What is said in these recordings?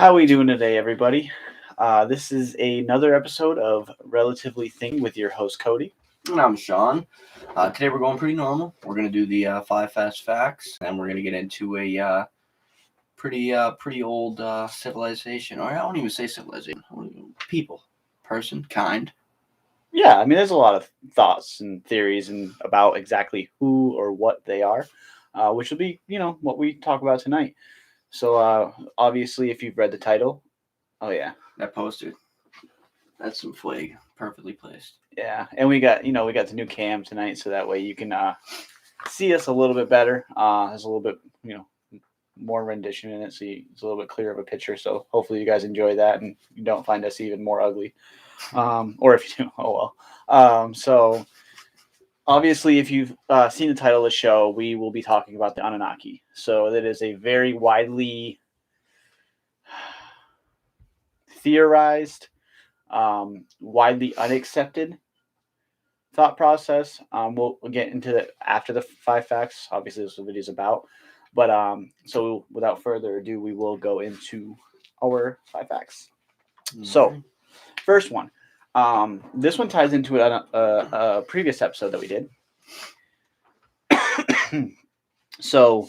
How are we doing today, everybody? This is another episode of Relatively Thinking with your host, Cody. And I'm Sean. Today we're going pretty normal. We're going to do the 5 fast facts, and we're going to get into a pretty old civilization. Or I don't even say civilization. People. Person. Kind. Yeah, I mean, there's a lot of thoughts and theories and about exactly who or what they are, which will be, what we talk about tonight. So, obviously, if you've read the title, oh yeah, That poster. That's some flag. Perfectly placed. yeah, and we got the new cam tonight, so that way you can see us a little bit better. There's a little bit, more rendition in it, so it's a little bit clearer of a picture. So hopefully you guys enjoy that and you don't find us even more ugly. Or if you do, oh well. So obviously, if you've seen the title of the show, we will be talking about the Anunnaki. So that is a very widely theorized, widely unaccepted thought process. We'll get into that after the 5 facts. Obviously, this is what the video is about. But so without further ado, we will go into our 5 facts. Mm-hmm. So, first one. This one ties into a previous episode that we did. So,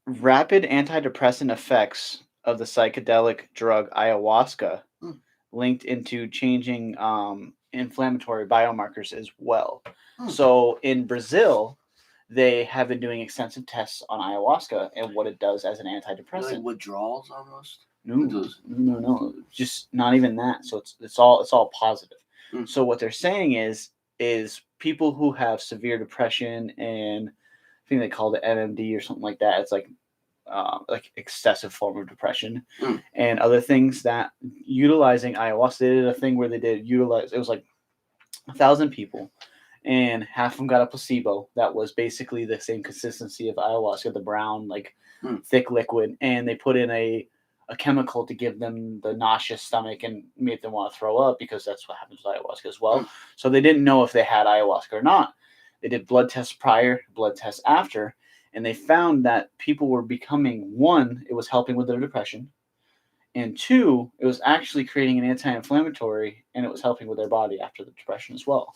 rapid antidepressant effects of the psychedelic drug ayahuasca linked into changing inflammatory biomarkers as well. So, in Brazil, they have been doing extensive tests on ayahuasca and what it does as an antidepressant. Like withdrawals almost. No, just not even that. So it's all positive. So what they're saying is people who have severe depression and I think they call it NMD or something like that. It's like excessive form of depression and other things that utilizing ayahuasca. They did a thing where they did utilize. It was like 1,000 people. And half of them got a placebo that was basically the same consistency of ayahuasca, the brown, thick liquid. And they put in a chemical to give them the nauseous stomach and make them want to throw up because that's what happens with ayahuasca as well. So they didn't know if they had ayahuasca or not. They did blood tests prior, blood tests after, and they found that people were becoming, one, it was helping with their depression, and two, it was actually creating an anti-inflammatory, and it was helping with their body after the depression as well.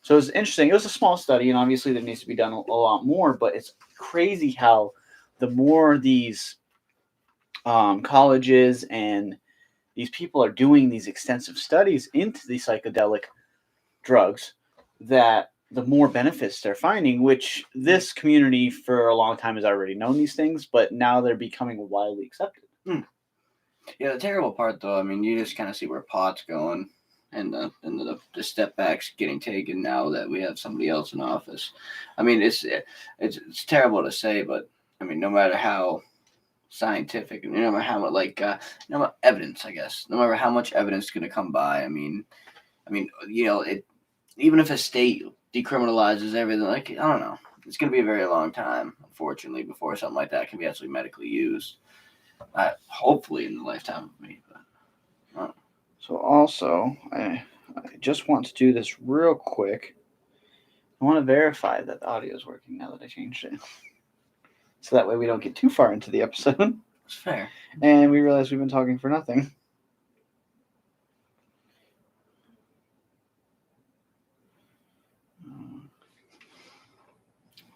So it was interesting. It was a small study, and obviously there needs to be done a lot more, but it's crazy how the more these colleges and these people are doing these extensive studies into the psychedelic drugs, that the more benefits they're finding, which this community for a long time has already known these things, but now they're becoming widely accepted. Yeah, the terrible part, though, I mean, you just kind of see where pot's going. And the step backs getting taken now that we have somebody else in office. I mean, it's terrible to say, but I mean, no matter how scientific and no matter how much no matter evidence, I guess, no matter how much evidence is going to come by. I mean, it even if a state decriminalizes everything, I don't know, it's going to be a very long time, unfortunately, before something like that can be actually medically used. Hopefully, in the lifetime of me, but. I don't know. So also, I just want to do this real quick. I want to verify that the audio is working now that I changed it. So that way we don't get too far into the episode. It's fair. And we realize we've been talking for nothing.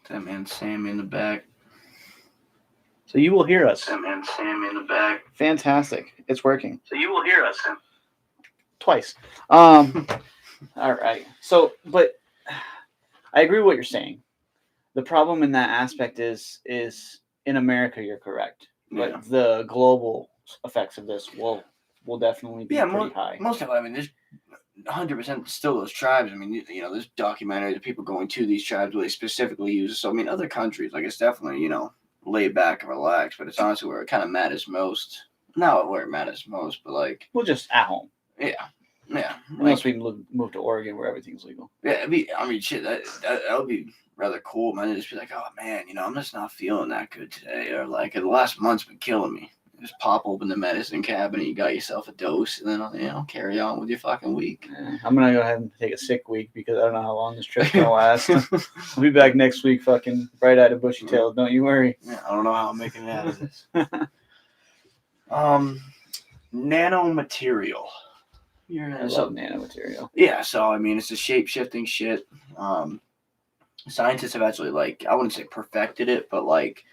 That man Sammy in the back. So you will hear us. That man Sammy in the back. Fantastic. It's working. So you will hear us. Twice. All right. So, but I agree with what you're saying. The problem in that aspect is in America, you're correct. But the global effects of this will definitely be pretty high. Most of it, I mean, there's 100% still those tribes. I mean, there's documentaries of people going to these tribes where they specifically use it. So, I mean, other countries, it's definitely, lay back and relax. But it's honestly where it kind of matters most. Not where it matters most, but Well, just at home. Yeah. Unless we move to Oregon where everything's legal. Yeah, shit, that would be rather cool, man. To just be like, oh man, I'm just not feeling that good today, or the last month's been killing me. just pop open the medicine cabinet, you got yourself a dose, and then carry on with your fucking week. Yeah, I'm gonna go ahead and take a sick week because I don't know how long this trip's gonna last. I'll be back next week, fucking bright-eyed and bushy-tailed. Don't you worry. Yeah, I don't know how I'm making it out of this. Nanomaterial. What's up, nanomaterial? Yeah, so I mean, it's a shape-shifting shit. Scientists have actually, like, I wouldn't say perfected it, but like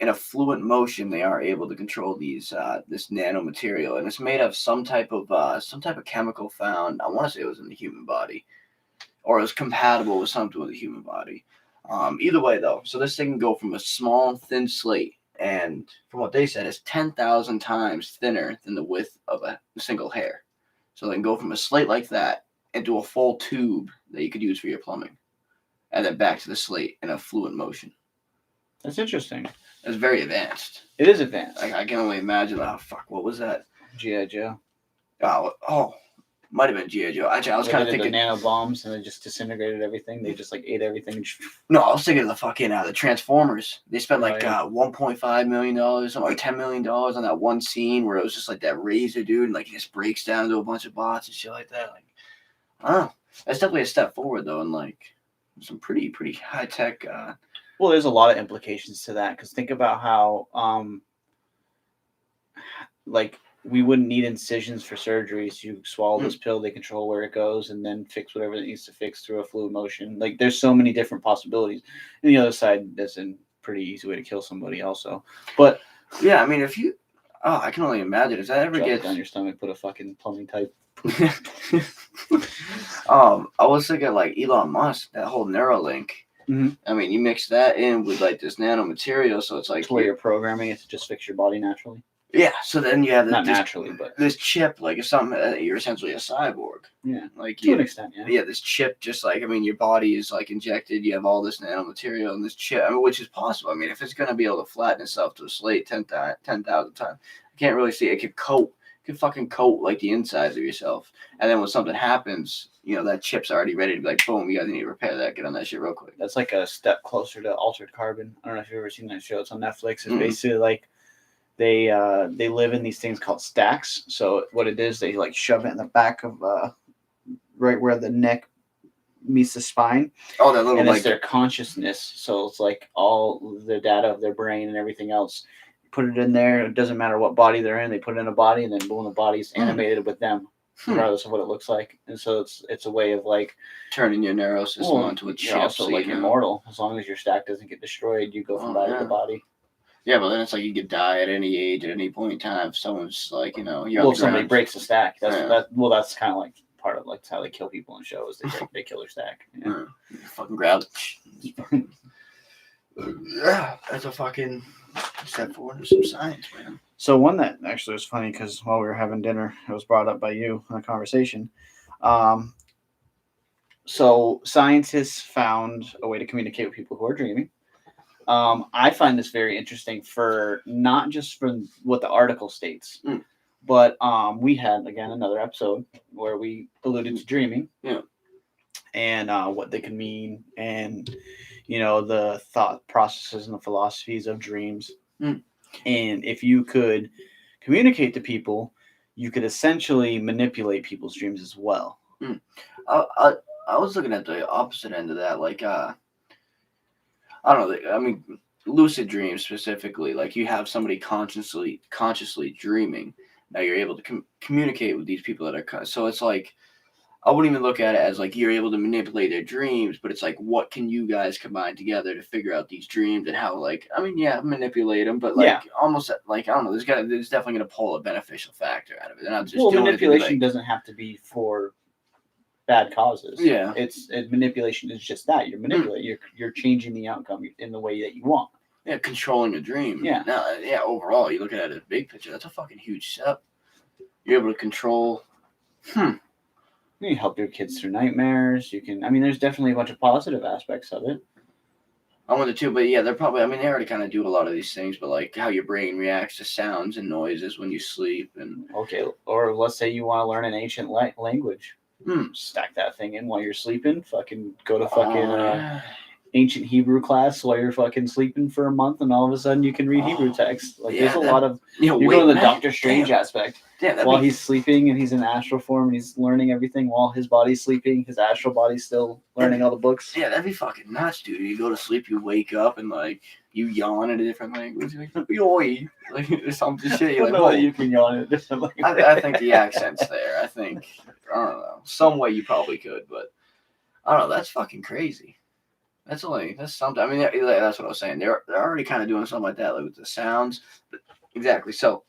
in a fluent motion, they are able to control these this nanomaterial, and it's made of some type of chemical found. I want to say it was in the human body, or it was compatible with something with the human body. Either way, though, so this thing can go from a small, thin slate, and from what they said, it's 10,000 times thinner than the width of a single hair. So they can go from a slate like that into a full tube that you could use for your plumbing, and then back to the slate in a fluent motion. That's interesting. It's very advanced. It is advanced. I can only imagine. Oh, fuck, what was that? G.I. Joe. Oh, might have been G.I. Joe. Actually, I was kind of thinking the nano bombs, and they just disintegrated everything. They just like ate everything. No, I was thinking of the fucking the Transformers. They spent like $1.5 million, something like $10 million on that one scene where it was just like that razor dude, and like he just breaks down into a bunch of bots and shit like that. Like, I don't know. That's definitely a step forward though, and like some pretty high tech. Well, there's a lot of implications to that because think about how, like, we wouldn't need incisions for surgeries. You swallow this pill, they control where it goes, and then fix whatever it needs to fix through a fluid motion. Like, there's so many different possibilities. And the other side, that's a pretty easy way to kill somebody, also. But yeah, I mean, if you, I can only imagine if that ever gets down your stomach, put a fucking plumbing type. I was thinking like Elon Musk, that whole Neuralink. Mm-hmm. I mean, you mix that in with like this nanomaterial, so it's like where you're programming it to just fix your body naturally. Yeah, so then you have not naturally, but this chip, like if something you're essentially a cyborg. Yeah, like to an extent. Yeah. Yeah, this chip, just like your body is like injected. You have all this nanomaterial and this chip, which is possible. I mean, if it's gonna be able to flatten itself to a slate 10,000 times, I can't really see it. It could fucking coat like the insides of yourself, and then when something happens, that chip's already ready to be like, boom, you guys need to repair that. Get on that shit real quick. That's like a step closer to Altered Carbon. I don't know if you've ever seen that show. It's on Netflix. It's basically like they live in these things called stacks. So what it is, they like shove it in the back of right where the neck meets the spine. Oh, that little and it's their consciousness. So it's like all the data of their brain and everything else. Put it in there. It doesn't matter what body they're in. They put it in a body, and then boom, the body's animated with them, regardless of what it looks like. And so it's a way of like turning your neural system onto a chip. You're also like immortal. As long as your stack doesn't get destroyed, you go from body to body. Yeah, but then it's like you could die at any age, at any point in time. If someone's like, you're if somebody breaks the stack, that's kind of like part of like how they kill people in shows. They kill their stack. Yeah. Fucking grab it. Yeah, that's a fucking step forward in some science, man. So one that actually was funny because while we were having dinner, it was brought up by you in a conversation. So scientists found a way to communicate with people who are dreaming. I find this very interesting for not just from what the article states, but we had again another episode where we alluded to dreaming, and what they can mean, and the thought processes and the philosophies of dreams. And if you could communicate to people, you could essentially manipulate people's dreams as well. I was looking at the opposite end of that, like I don't know. I mean, lucid dreams specifically, like you have somebody consciously dreaming. Now you're able to communicate with these people that are. So it's like, I wouldn't even look at it as like you're able to manipulate their dreams, but it's like, what can you guys combine together to figure out these dreams and how, like, I mean, manipulate them, but like almost like, I don't know, there's definitely going to pull a beneficial factor out of it. They're not just manipulation doesn't have to be for bad causes. Yeah, manipulation is just that you're manipulating. You're changing the outcome in the way that you want. Yeah, controlling a dream. Yeah. Now, overall, you look at it as a big picture. That's a fucking huge step. You're able to control. You help your kids through nightmares. You can. I mean, there's definitely a bunch of positive aspects of it. I wonder too, but yeah, they're probably. I mean, they already kind of do a lot of these things, but like how your brain reacts to sounds and noises when you sleep, and or let's say you want to learn an ancient language. Stack that thing in while you're sleeping. Fucking go to ancient Hebrew class while you're fucking sleeping for a month, and all of a sudden you can read Hebrew text. Like there's a lot of you're going to the Doctor Strange aspect. Yeah, while he's sleeping and he's in astral form and he's learning everything while his body's sleeping, his astral body's still learning all the books. Yeah, that'd be fucking nuts, dude. You go to sleep, you wake up, and like you yawn in a different language. You're like, yoy, like or some shit. You're like, you can yawn in a different language. I think the accent's there. I don't know. Some way you probably could, but I don't know. That's fucking crazy. That's something. I mean, that's what I was saying. They're already kind of doing something like that, like with the sounds. But exactly. So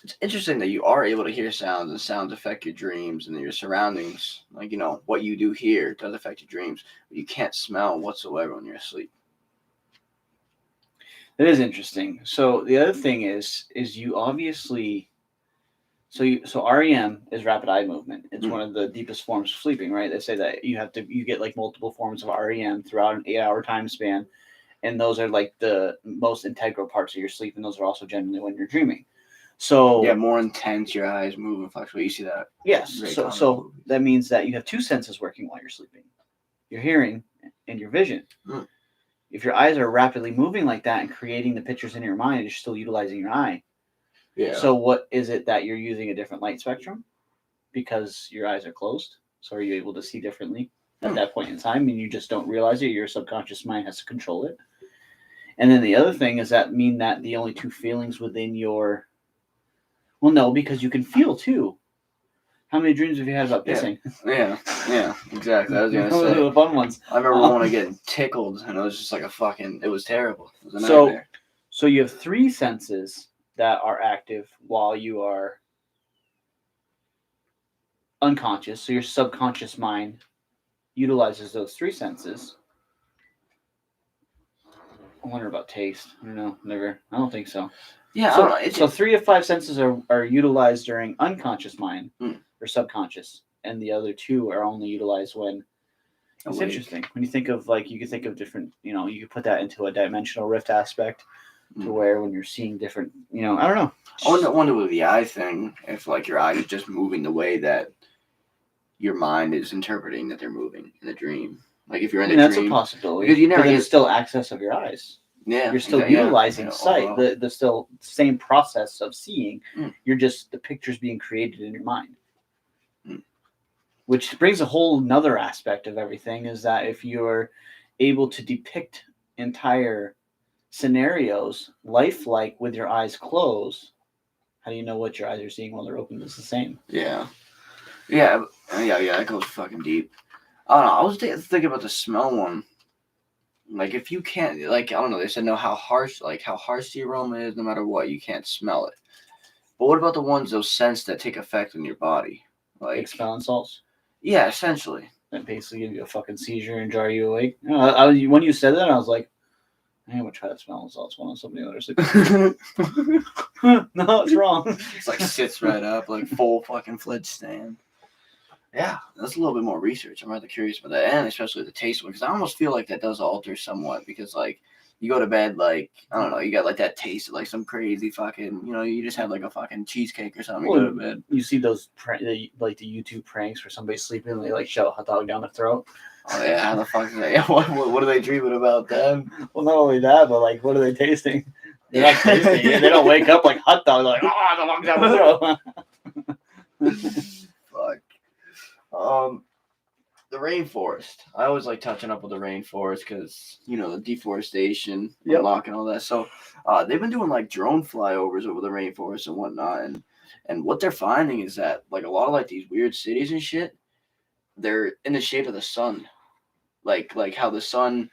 it's interesting that you are able to hear sounds, and sounds affect your dreams and your surroundings. Like, what you do here does affect your dreams, but you can't smell whatsoever when you're asleep. That is interesting. So the other thing is you obviously, so REM is rapid eye movement. It's one of the deepest forms of sleeping, right? They say that you get like multiple forms of REM throughout an 8-hour time span, and those are like the most integral parts of your sleep, and those are also generally when you're dreaming. So yeah, more intense, your eyes move and fluctuate. You see that? Yes. So that means that you have two senses working while you're sleeping: your hearing and your vision. Mm. If your eyes are rapidly moving like that and creating the pictures in your mind, you're still utilizing your eye. Yeah. So what is it that you're using a different light spectrum because your eyes are closed? So are you able to see differently at that point in time, and you just don't realize it? Your subconscious mind has to control it. And then the other thing is that mean that the only two feelings within your no, because you can feel too. How many dreams have you had about pissing? Yeah, exactly. I was gonna say those are the fun ones. I remember one of getting tickled, and it was just like it was terrible. It was a nightmare. So you have three senses that are active while you are unconscious. So your subconscious mind utilizes those three senses. I wonder about taste. I don't know. Never. I don't think so. Yeah. So 3 of 5 senses are utilized during unconscious mind or subconscious, and the other 2 are only utilized when. It's interesting when you think of you could think of different. You could put that into a dimensional rift aspect, to where when you're seeing different. I don't know. I wonder with the eye thing, if your eye is just moving the way that your mind is interpreting that they're moving in the dream. Like if you're in a dream, that's a possibility. Because you never get still access of your eyes. Yeah, you're still utilizing sight. The still same process of seeing. You're just the pictures being created in your mind. Which brings a whole nother aspect of everything is that if you're able to depict entire scenarios lifelike with your eyes closed, how do you know what your eyes are seeing while they're open is the same? Yeah, that goes fucking deep. I don't know. I was thinking about the smell one. Like if you can't, I don't know. They said how harsh the aroma is. No matter what, you can't smell it. But what about the ones, those scents that take effect in your body, like smelling salts? Yeah, essentially. That basically give you a fucking seizure and jar you awake. When you said that, I was like, I'm gonna try to smell salts while somebody else sleeping. No, it's wrong. It's sits right up, full fucking fledged stand. Yeah, that's a little bit more research. I'm rather curious about that, and especially the taste one, because I almost feel like that does alter somewhat. Because you go to bed I don't know, you got that taste of some crazy fucking, you just have a fucking cheesecake or something. You go to bed. You see those the YouTube pranks where somebody's sleeping and they shove a hot dog down their throat. Oh yeah, how the fuck is that? What are they dreaming about then? Well, not only that, but what are they tasting? They're not tasting it. They don't wake up like hot dog. The hot down the throat. Fuck. The rainforest. I always like touching up with the rainforest because the deforestation, unlocking all that. So, they've been doing drone flyovers over the rainforest and whatnot, and what they're finding is that a lot of these weird cities and shit, they're in the shape of the sun. Like how the sun,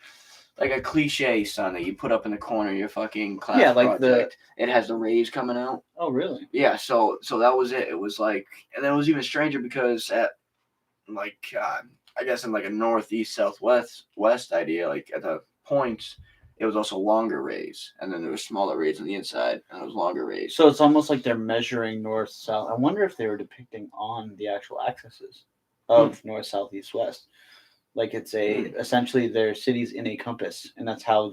a cliche sun that you put up in the corner of your fucking class project. It has the rays coming out. Oh, really? Yeah. So that was it. It was and then it was even stranger because at I guess in a northeast southwest idea, at the points, it was also longer rays, and then there were smaller rays on the inside, and it was longer rays. So it's almost like they're measuring north south. I wonder if they were depicting on the actual axes of north, south, east, west. It's essentially their cities in a compass, and that's how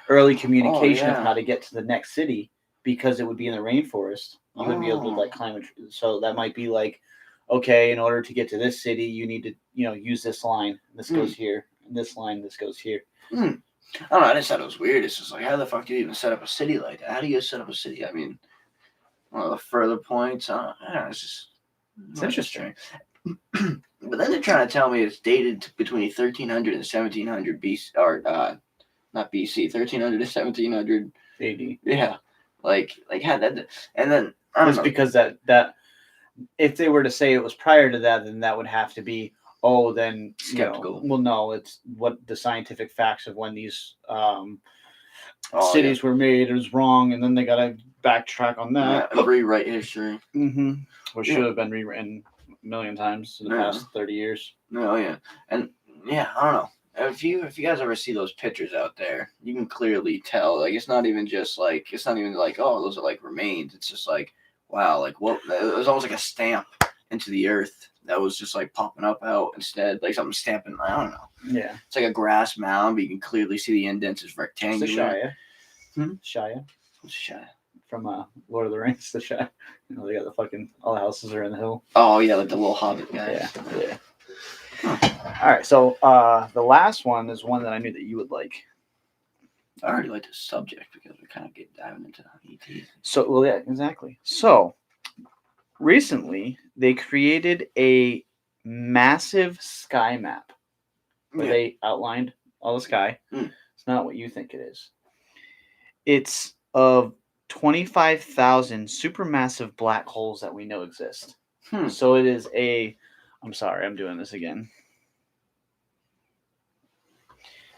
early communication of how to get to the next city, because it would be in the rainforest. You wouldn't be able to climb it. So that might be okay, in order to get to this city, you need to use this line. This goes here, this line, this goes here. I don't know. I just thought it was weird. It's just like, how the fuck do you even set up a city like that? How do you set up a city? I mean, the further points. I don't know. It's interesting. But then they're trying to tell me it's dated between 1300 and 1700 BC, or not BC, 1300 to 1700 AD. Yeah, like had that, and then I don't know. Because that if they were to say it was prior to that, then that would have to be then skeptical. Well, no, it's what the scientific facts of when these cities were made is wrong, and then they got to backtrack on that, rewrite history. Which should have been rewritten a million times in the past 30 years. Oh yeah, and I don't know. If you guys ever see those pictures out there, you can clearly tell. Like it's not even like oh, those are like remains. It's just like wow, like what? It was almost like a stamp into the earth that was just like popping up out instead, like something stamping. I don't know. Yeah, it's like a grass mound, but you can clearly see the indents is rectangular. It's the Shia. Shia. What's Shia? From Lord of the Rings, the Shia. They got the fucking all the houses are in the hill. Oh yeah, like the little hobbit guy. Yeah. All right, so the last one is one that I knew that you would like. I already like the subject because we kind of get diving into ET. So, well, yeah, exactly. So, recently they created a massive sky map where they outlined all the sky. It's not what you think it is. It's of 25,000 supermassive black holes that we know exist. So it is I'm sorry, I'm doing this again.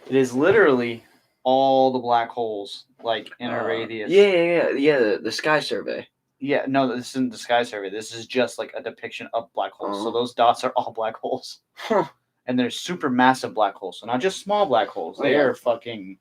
It is literally all the black holes, like in a radius. Yeah. The sky survey. Yeah, no, this isn't the sky survey. This is just like a depiction of black holes. So those dots are all black holes. And they're super massive black holes. So not just small black holes. They are fucking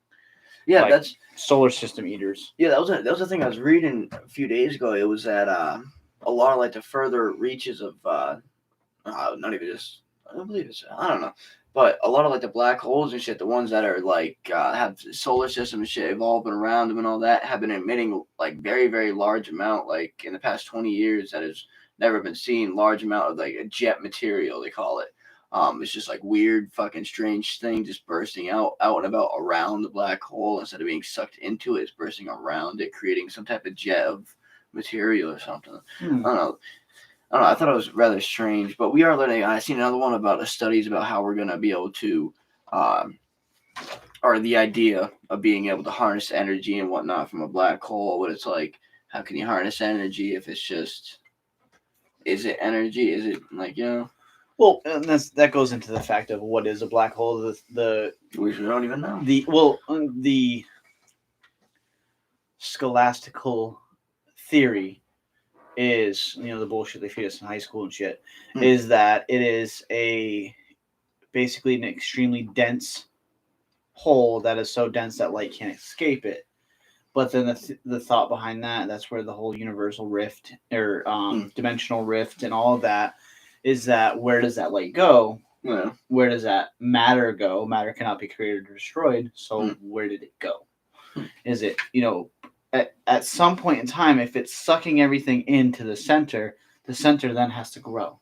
that's solar system eaters. Yeah, that was the thing I was reading a few days ago. It was that a lot of like the further reaches of not even just I don't believe it's I don't know. But a lot of like the black holes and shit, the ones that are like have solar system and shit evolving around them and all that, have been emitting like very, very large amount, like in the past 20 years that has never been seen, large amount of like a jet material, they call it. It's just like weird fucking strange thing just bursting out and about around the black hole instead of being sucked into it. It's bursting around it, creating some type of jet of material or something. I don't know. I thought it was rather strange, but we are learning. I seen another one about the studies about how we're going to be able to, or the idea of being able to harness energy and whatnot from a black hole. What it's like, how can you harness energy if it's just, is it energy? Is it like, Well, and that goes into the fact of what is a black hole. We don't even know. The scholastical theory is, the bullshit they feed us in high school and shit, is that it is basically an extremely dense hole that is so dense that light can't escape it. But then the thought behind that's where the whole universal rift or dimensional rift and all of that is, that where does that light go? Yeah. Where does that matter go? Matter cannot be created or destroyed. So where did it go? Is it, at some point in time, if it's sucking everything into the center then has to grow.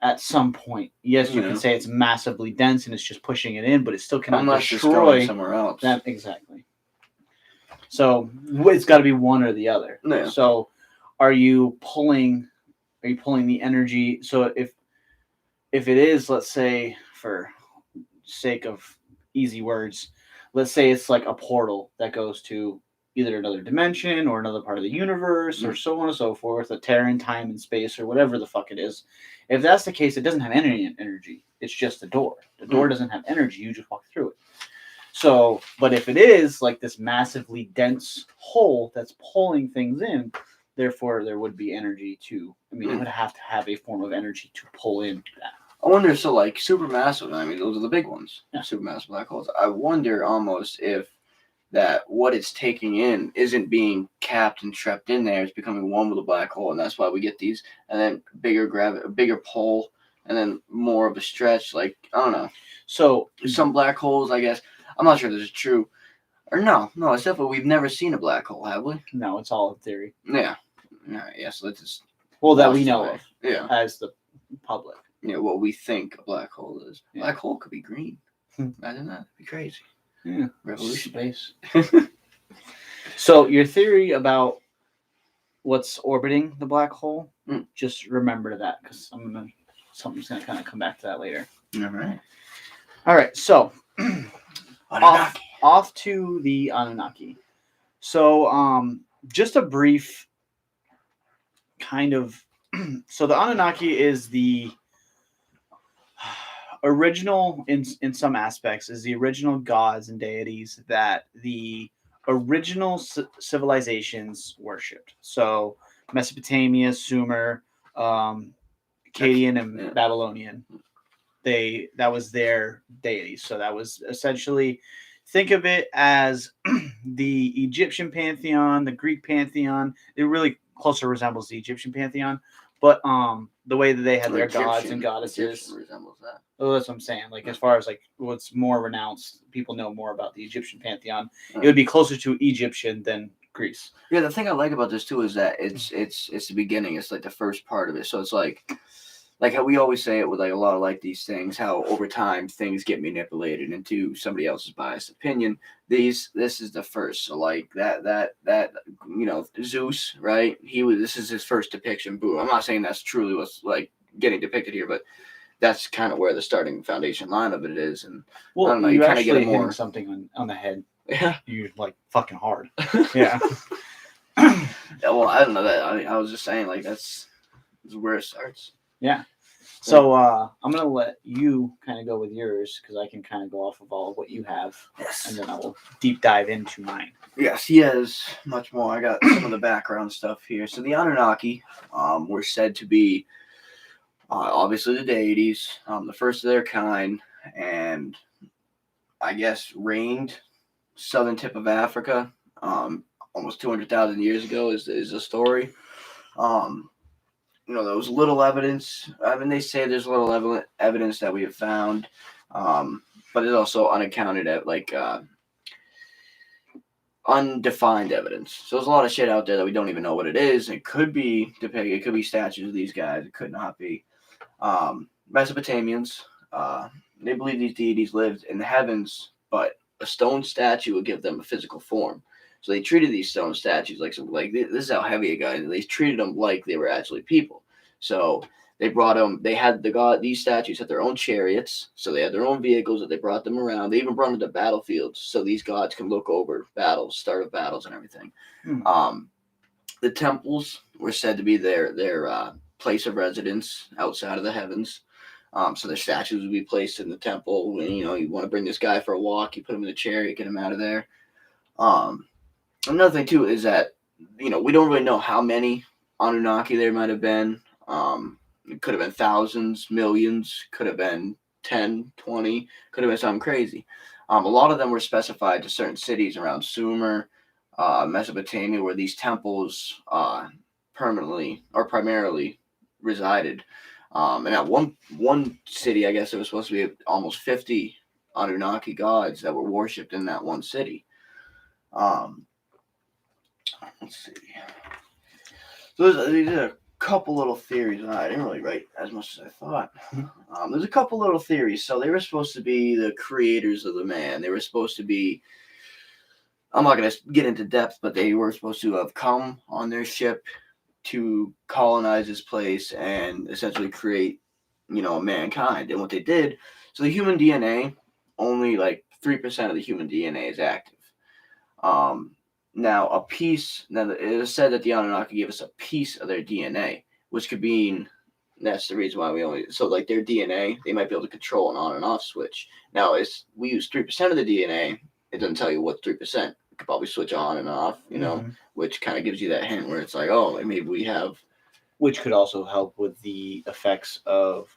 At some point. Yes, you can say it's massively dense and it's just pushing it in, but it still cannot destroy somewhere else. That exactly. So it's got to be one or the other. Yeah. So are you pulling the energy? So if it is, let's say, for sake of easy words, let's say it's like a portal that goes to either another dimension or another part of the universe or so on and so forth, a tear in time and space or whatever the fuck it is. If that's the case, it doesn't have any energy. It's just a door. The door doesn't have energy. You just walk through it. So, but if it is like this massively dense hole that's pulling things in, therefore there would be energy to, it would have to have a form of energy to pull in that. I wonder, so like supermassive, those are the big ones, supermassive black holes. I wonder almost if that what it's taking in isn't being capped and trapped in there. It's becoming one with a black hole, and that's why we get these, and then bigger pull, and then more of a stretch. Like, I don't know. So some black holes, I guess, I'm not sure if this is true. Or no, it's definitely, we've never seen a black hole, have we? No, it's all in theory. Yeah. All right, yeah, so let's just... Well, that we know of. Yeah. As the public. Yeah, what we think a black hole is. Yeah. Black hole could be green. Imagine that. It'd be crazy. Yeah. Revolution. Space. So your theory about what's orbiting the black hole, just remember that, because something's gonna kind of come back to that later. All right. So off to the Anunnaki. So just a brief kind of. So the Anunnaki is the original, in some aspects, is the original gods and deities that the original civilizations worshipped. So Mesopotamia, Sumer, Akkadian, and Babylonian. That was their deities. So that was essentially, think of it as the Egyptian pantheon, the Greek pantheon. It really closer resembles the Egyptian pantheon, but the way that they had their gods and goddesses resembles that. Oh, that's what I'm saying. Like, as far as like what's more renounced, people know more about the Egyptian pantheon. It would be closer to Egyptian than Greece. Yeah, the thing I like about this too is that it's the beginning. It's like the first part of it. So it's like how we always say it with like a lot of like these things, how over time things get manipulated into somebody else's biased opinion. This is the first. So like that Zeus, right? This is his first depiction. Boo. I'm not saying that's truly what's like getting depicted here, but that's kind of where the starting foundation line of it is. And well, I don't know, you kind of get hitting something on the head. Yeah, you're like fucking hard. Yeah. Yeah. Well, I don't know that. I was just saying like that's where it starts. Yeah. So I'm gonna let you kind of go with yours, because I can kind of go off of all of what you have, and then I will deep dive into mine. Yes, he has much more. I got some of the background stuff here. So the Anunnaki were said to be obviously the deities, the first of their kind, and I guess reigned southern tip of Africa almost 200,000 years ago is the story. There was little evidence. I mean, they say there's little evidence that we have found, but it's also unaccounted at, like undefined evidence. So there's a lot of shit out there that we don't even know what it is. It could be depicted. It could be statues of these guys. It could not be. Mesopotamians, they believe these deities lived in the heavens, but a stone statue would give them a physical form. So they treated these stone statues like this is how heavy a guy. They treated them like they were actually people. So they brought them. They had these statues had their own chariots, so they had their own vehicles that they brought them around. They even brought them to battlefields, so these gods can look over battles, start of battles, and everything. The temples were said to be their place of residence outside of the heavens. So their statues would be placed in the temple. When you want to bring this guy for a walk, you put him in the chariot, get him out of there. Another thing too is that we don't really know how many Anunnaki there might have been. It could have been thousands, millions, could have been 10, 20, could have been something crazy. A lot of them were specified to certain cities around Sumer, Mesopotamia, where these temples permanently or primarily resided. And at one city, I guess there was supposed to be almost 50 Anunnaki gods that were worshipped in that one city. Let's see. So these are a couple little theories. I didn't really write as much as I thought. There's a couple little theories. So they were supposed to be the creators of the man. They were supposed to be, I'm not going to get into depth, but they were supposed to have come on their ship to colonize this place and essentially create, mankind. And what they did, so the human DNA, only like 3% of the human DNA is active. Now it is said that the Anunnaki gave us a piece of their DNA, which could mean that's the reason why like their DNA, they might be able to control an on and off switch. Now, we use 3% of the DNA, it doesn't tell you what's 3%. It could probably switch on and off, which kind of gives you that hint where it's like, oh, maybe we have. Which could also help with the effects of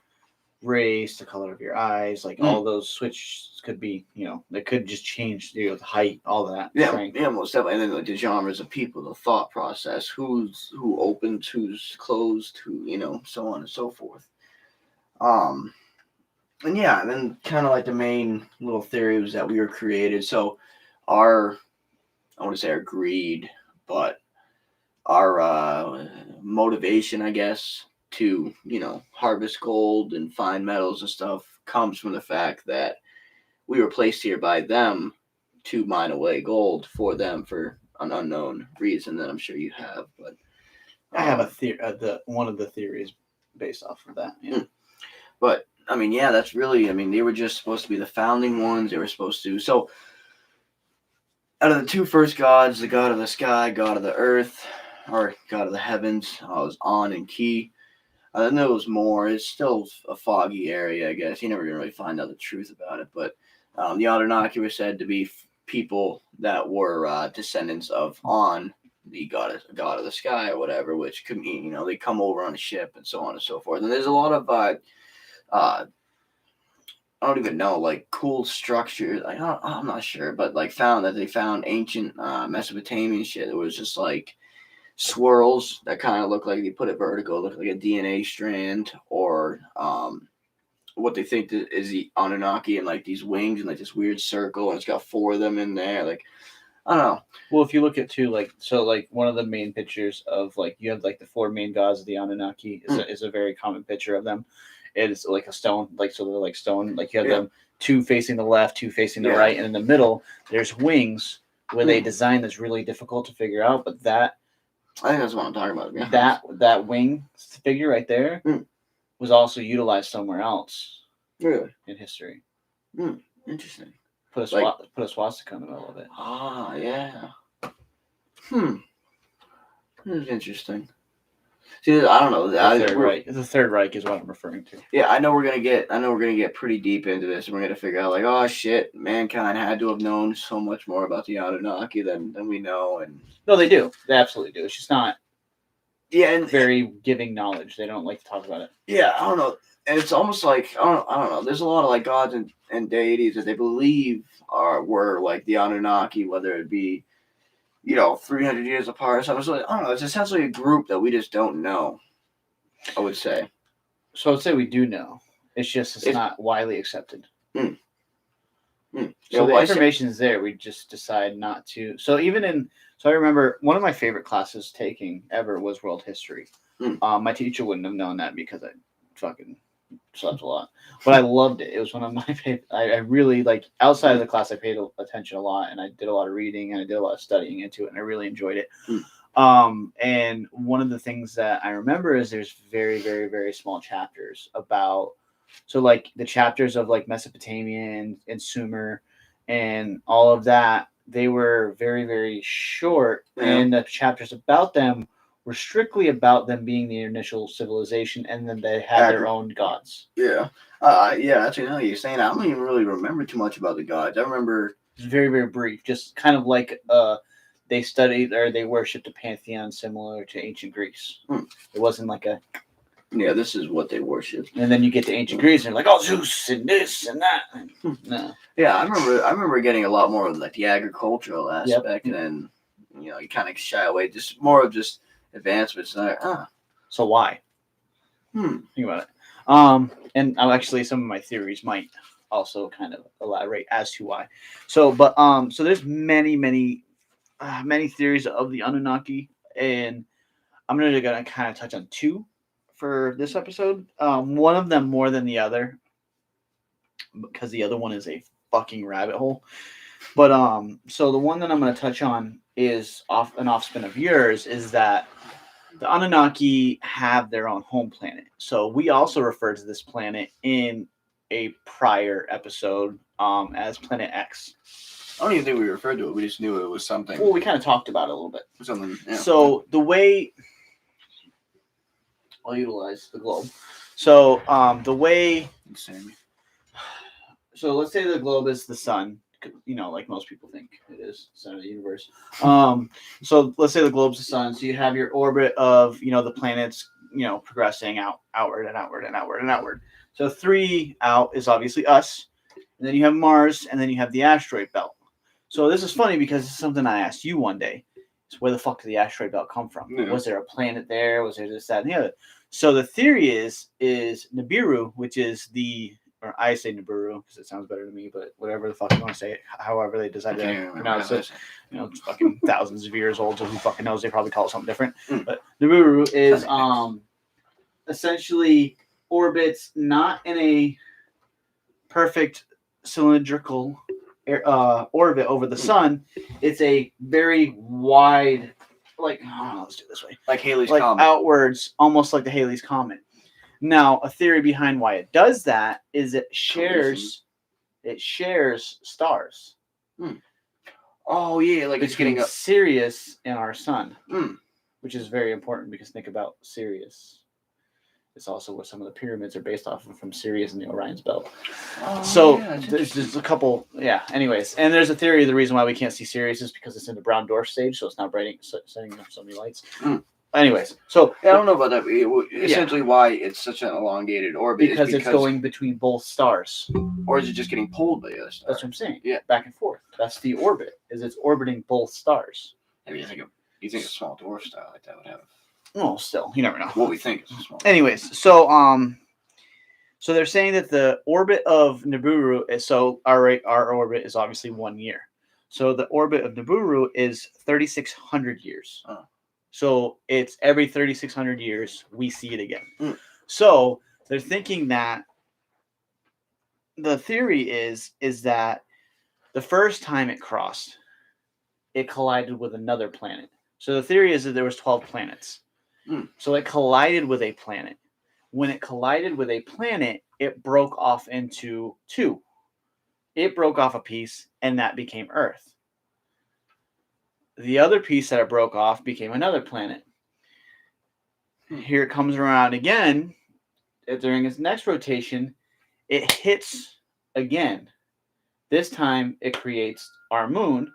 race, the color of your eyes, like all those switches could be, they could just change the height, all that. Yeah, strength. Yeah, most definitely. And then like the genres of people, the thought process, who opens, who's closed, who, so on and so forth. And then kind of like the main little theory was that we were created. So I want to say our greed, but our motivation, I guess, to, harvest gold and find metals and stuff comes from the fact that we were placed here by them to mine away gold for them for an unknown reason that I'm sure you have. But I have a theory. One of the theories based off of that. Yeah. But I mean, yeah, that's really. I mean, they were just supposed to be the founding ones. They were supposed to. So, out of the two first gods, the god of the sky, god of the earth, or god of the heavens, was On and Ki. I know it was more. It's still a foggy area, I guess. You never really find out the truth about it. But the Anunnaki were said to be people that were descendants of On, the god of the sky or whatever, which could mean, they come over on a ship and so on and so forth. And there's a lot of I don't even know, like cool structures. I'm not sure, but like they found ancient Mesopotamian shit. It was just like swirls that kind of look like, they put it vertical, look like a DNA strand, or what they think is the Anunnaki and like these wings and like this weird circle, and it's got 4 of them in there. Like, I don't know. Well, if you look at like one of the main pictures of like, you have like the 4 main gods of the Anunnaki is a very common picture of them. It is like a stone, like, so they're like stone, like you have them 2 facing the left, 2 facing the right, and in the middle there's wings with a design that's really difficult to figure out. But that, I think that's what I'm talking about. Yeah. That wing figure right there was also utilized somewhere else. Really? In history. Interesting. Put a swastika in the middle of it. Ah, yeah. That's interesting. See, I don't know. The Third Reich is what I'm referring to. Yeah, I know we're gonna get pretty deep into this, and we're gonna figure out like, oh shit, mankind had to have known so much more about the Anunnaki than we know. And no, they do. They absolutely do. It's just not. Yeah, and very giving knowledge. They don't like to talk about it. Yeah, I don't know. And it's almost like I don't know. There's a lot of like gods and deities that they believe were like the Anunnaki, whether it be 300 years apart or something. So I don't know. It's essentially a group that we just don't know, I would say. So I would say we do know. It's just it's not widely accepted. So the information's there. We just decide not to. So I remember one of my favorite classes taking ever was world history. My teacher wouldn't have known that because I fucking slept a lot, but I loved it. It was one of my favorite. I really like, outside of the class, I paid attention a lot, and I did a lot of reading, and I did a lot of studying into it, and I really enjoyed it. And one of the things that I remember is there's very, very, very small chapters about, so like the chapters of like Mesopotamia and Sumer and all of that, they were very, very short, and the chapters about them were strictly about them being the initial civilization, and then they had their own gods. Yeah. Actually, now you're saying, I don't even really remember too much about the gods. I remember it's very, very brief, just kind of like they studied or they worshipped a pantheon similar to ancient Greece. It wasn't like a this is what they worship. And then you get to ancient Greece and you're like, oh, Zeus and this and that. No. Yeah, I remember getting a lot more of like the agricultural aspect, and you kind of shy away, just more of just advancements. So why? Think about it. And actually, some of my theories might also kind of elaborate as to why. So there's many theories of the Anunnaki, and I'm gonna kind of touch on 2 for this episode. One of them more than the other, because the other one is a fucking rabbit hole. But so the one that I'm gonna touch on is an offspin of yours, is that the Anunnaki have their own home planet. So we also refer to this planet in a prior episode as Planet X. I don't even think we referred to it. We just knew it was something. Well, we kind of talked about it a little bit. Something. Yeah. So the way I'll utilize the globe. So the way. So let's say the globe is the sun. Like most people think it is, center of the universe. So let's say the globe's the sun. So you have your orbit of, the planets, progressing outward and outward and outward and outward. So 3 out is obviously us. And then you have Mars, and then you have the asteroid belt. So this is funny because it's something I asked you one day. So where the fuck did the asteroid belt come from? Yeah. Was there a planet there? Was there this, that, and the other? So the theory is Nibiru, which is or I say Nibiru because it sounds better to me, but whatever the fuck you want to say it, however they decided to pronounce it. It's fucking thousands of years old, so who fucking knows? They probably call it something different. But Nibiru is essentially orbits not in a perfect cylindrical orbit over the sun. It's a very wide, like, let's do it this way, like Halley's like Comet. outwards, almost like the Halley's Comet. Now, a theory behind why it does that is it shares stars. Oh yeah, like it's getting Sirius and our sun, Mm. which is very important because think about Sirius. It's also where some of the pyramids are based off of, from Sirius and the Orion's Belt. Oh, So yeah, there's a couple, anyways. And there's a theory the reason why we can't see Sirius is because it's in the brown dwarf stage, so it's not sending up so many lights. Anyways, so I don't know about that. Essentially, why it's such an elongated orbit because it's going between both stars, or is it just getting pulled by the other star? That's what I'm saying. Yeah, back and forth. That's the orbit. Is it's orbiting both stars. I mean, you think a small dwarf star like that would have? No, still, you never know. What we think is a small. Anyways, so they're saying that the orbit of Nibiru is our orbit is obviously 1 year. So the orbit of Nibiru is 3,600 years. Oh. So it's every 3,600 years we see it again. So they're thinking that the theory is that the first time it crossed, it collided with another planet. So the theory is that there was 12 planets. So it collided with a planet. When it collided with a planet, it broke off into two. It broke off a piece, and that became Earth. The other piece that it broke off became another planet. Here it comes around again. During its next rotation, it hits again. This time, it creates our moon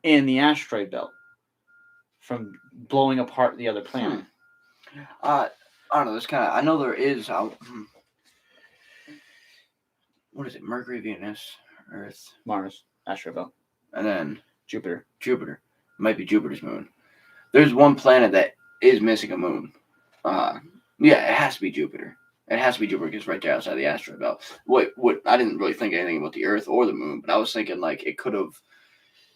in the asteroid belt from blowing apart the other planet. I don't know. This kind of. I know there is. What is it? Mercury, Venus, Earth, Mars, asteroid belt, and then Jupiter. It might be Jupiter's moon. There's one planet that is missing a moon. It has to be Jupiter. It has to be Jupiter because it's right there outside the asteroid belt. What? I didn't really think anything about the Earth or the moon, but I was thinking like it could have.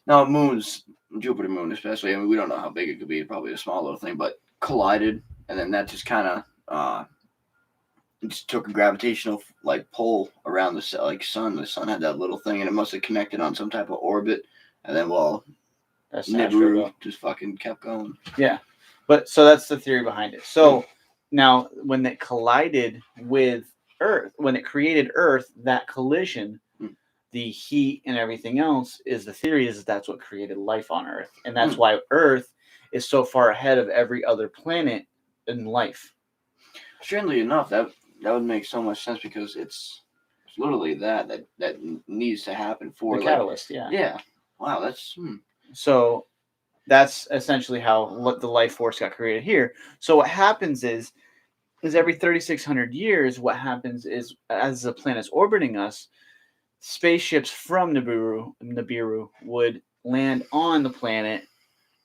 Now, moons, Jupiter moon especially, I mean, we don't know how big it could be. Probably a small little thing, but collided, and then that just kind of just took a gravitational pull around the sun. The sun had that little thing, and it must have connected on some type of orbit, and then Nibiru just fucking kept going. Yeah, but so that's the theory behind it. So now, when it collided with Earth, when it created Earth, that collision. The heat and everything else is the theory is that's what created life on Earth. And that's why Earth is so far ahead of every other planet in life. Strangely enough, that would make so much sense because it's literally that needs to happen for the catalyst. Yeah. Wow, that's So that's essentially how the life force got created here. So what happens is every 3,600 years, what happens is as the planet's orbiting us, spaceships from Nibiru would land on the planet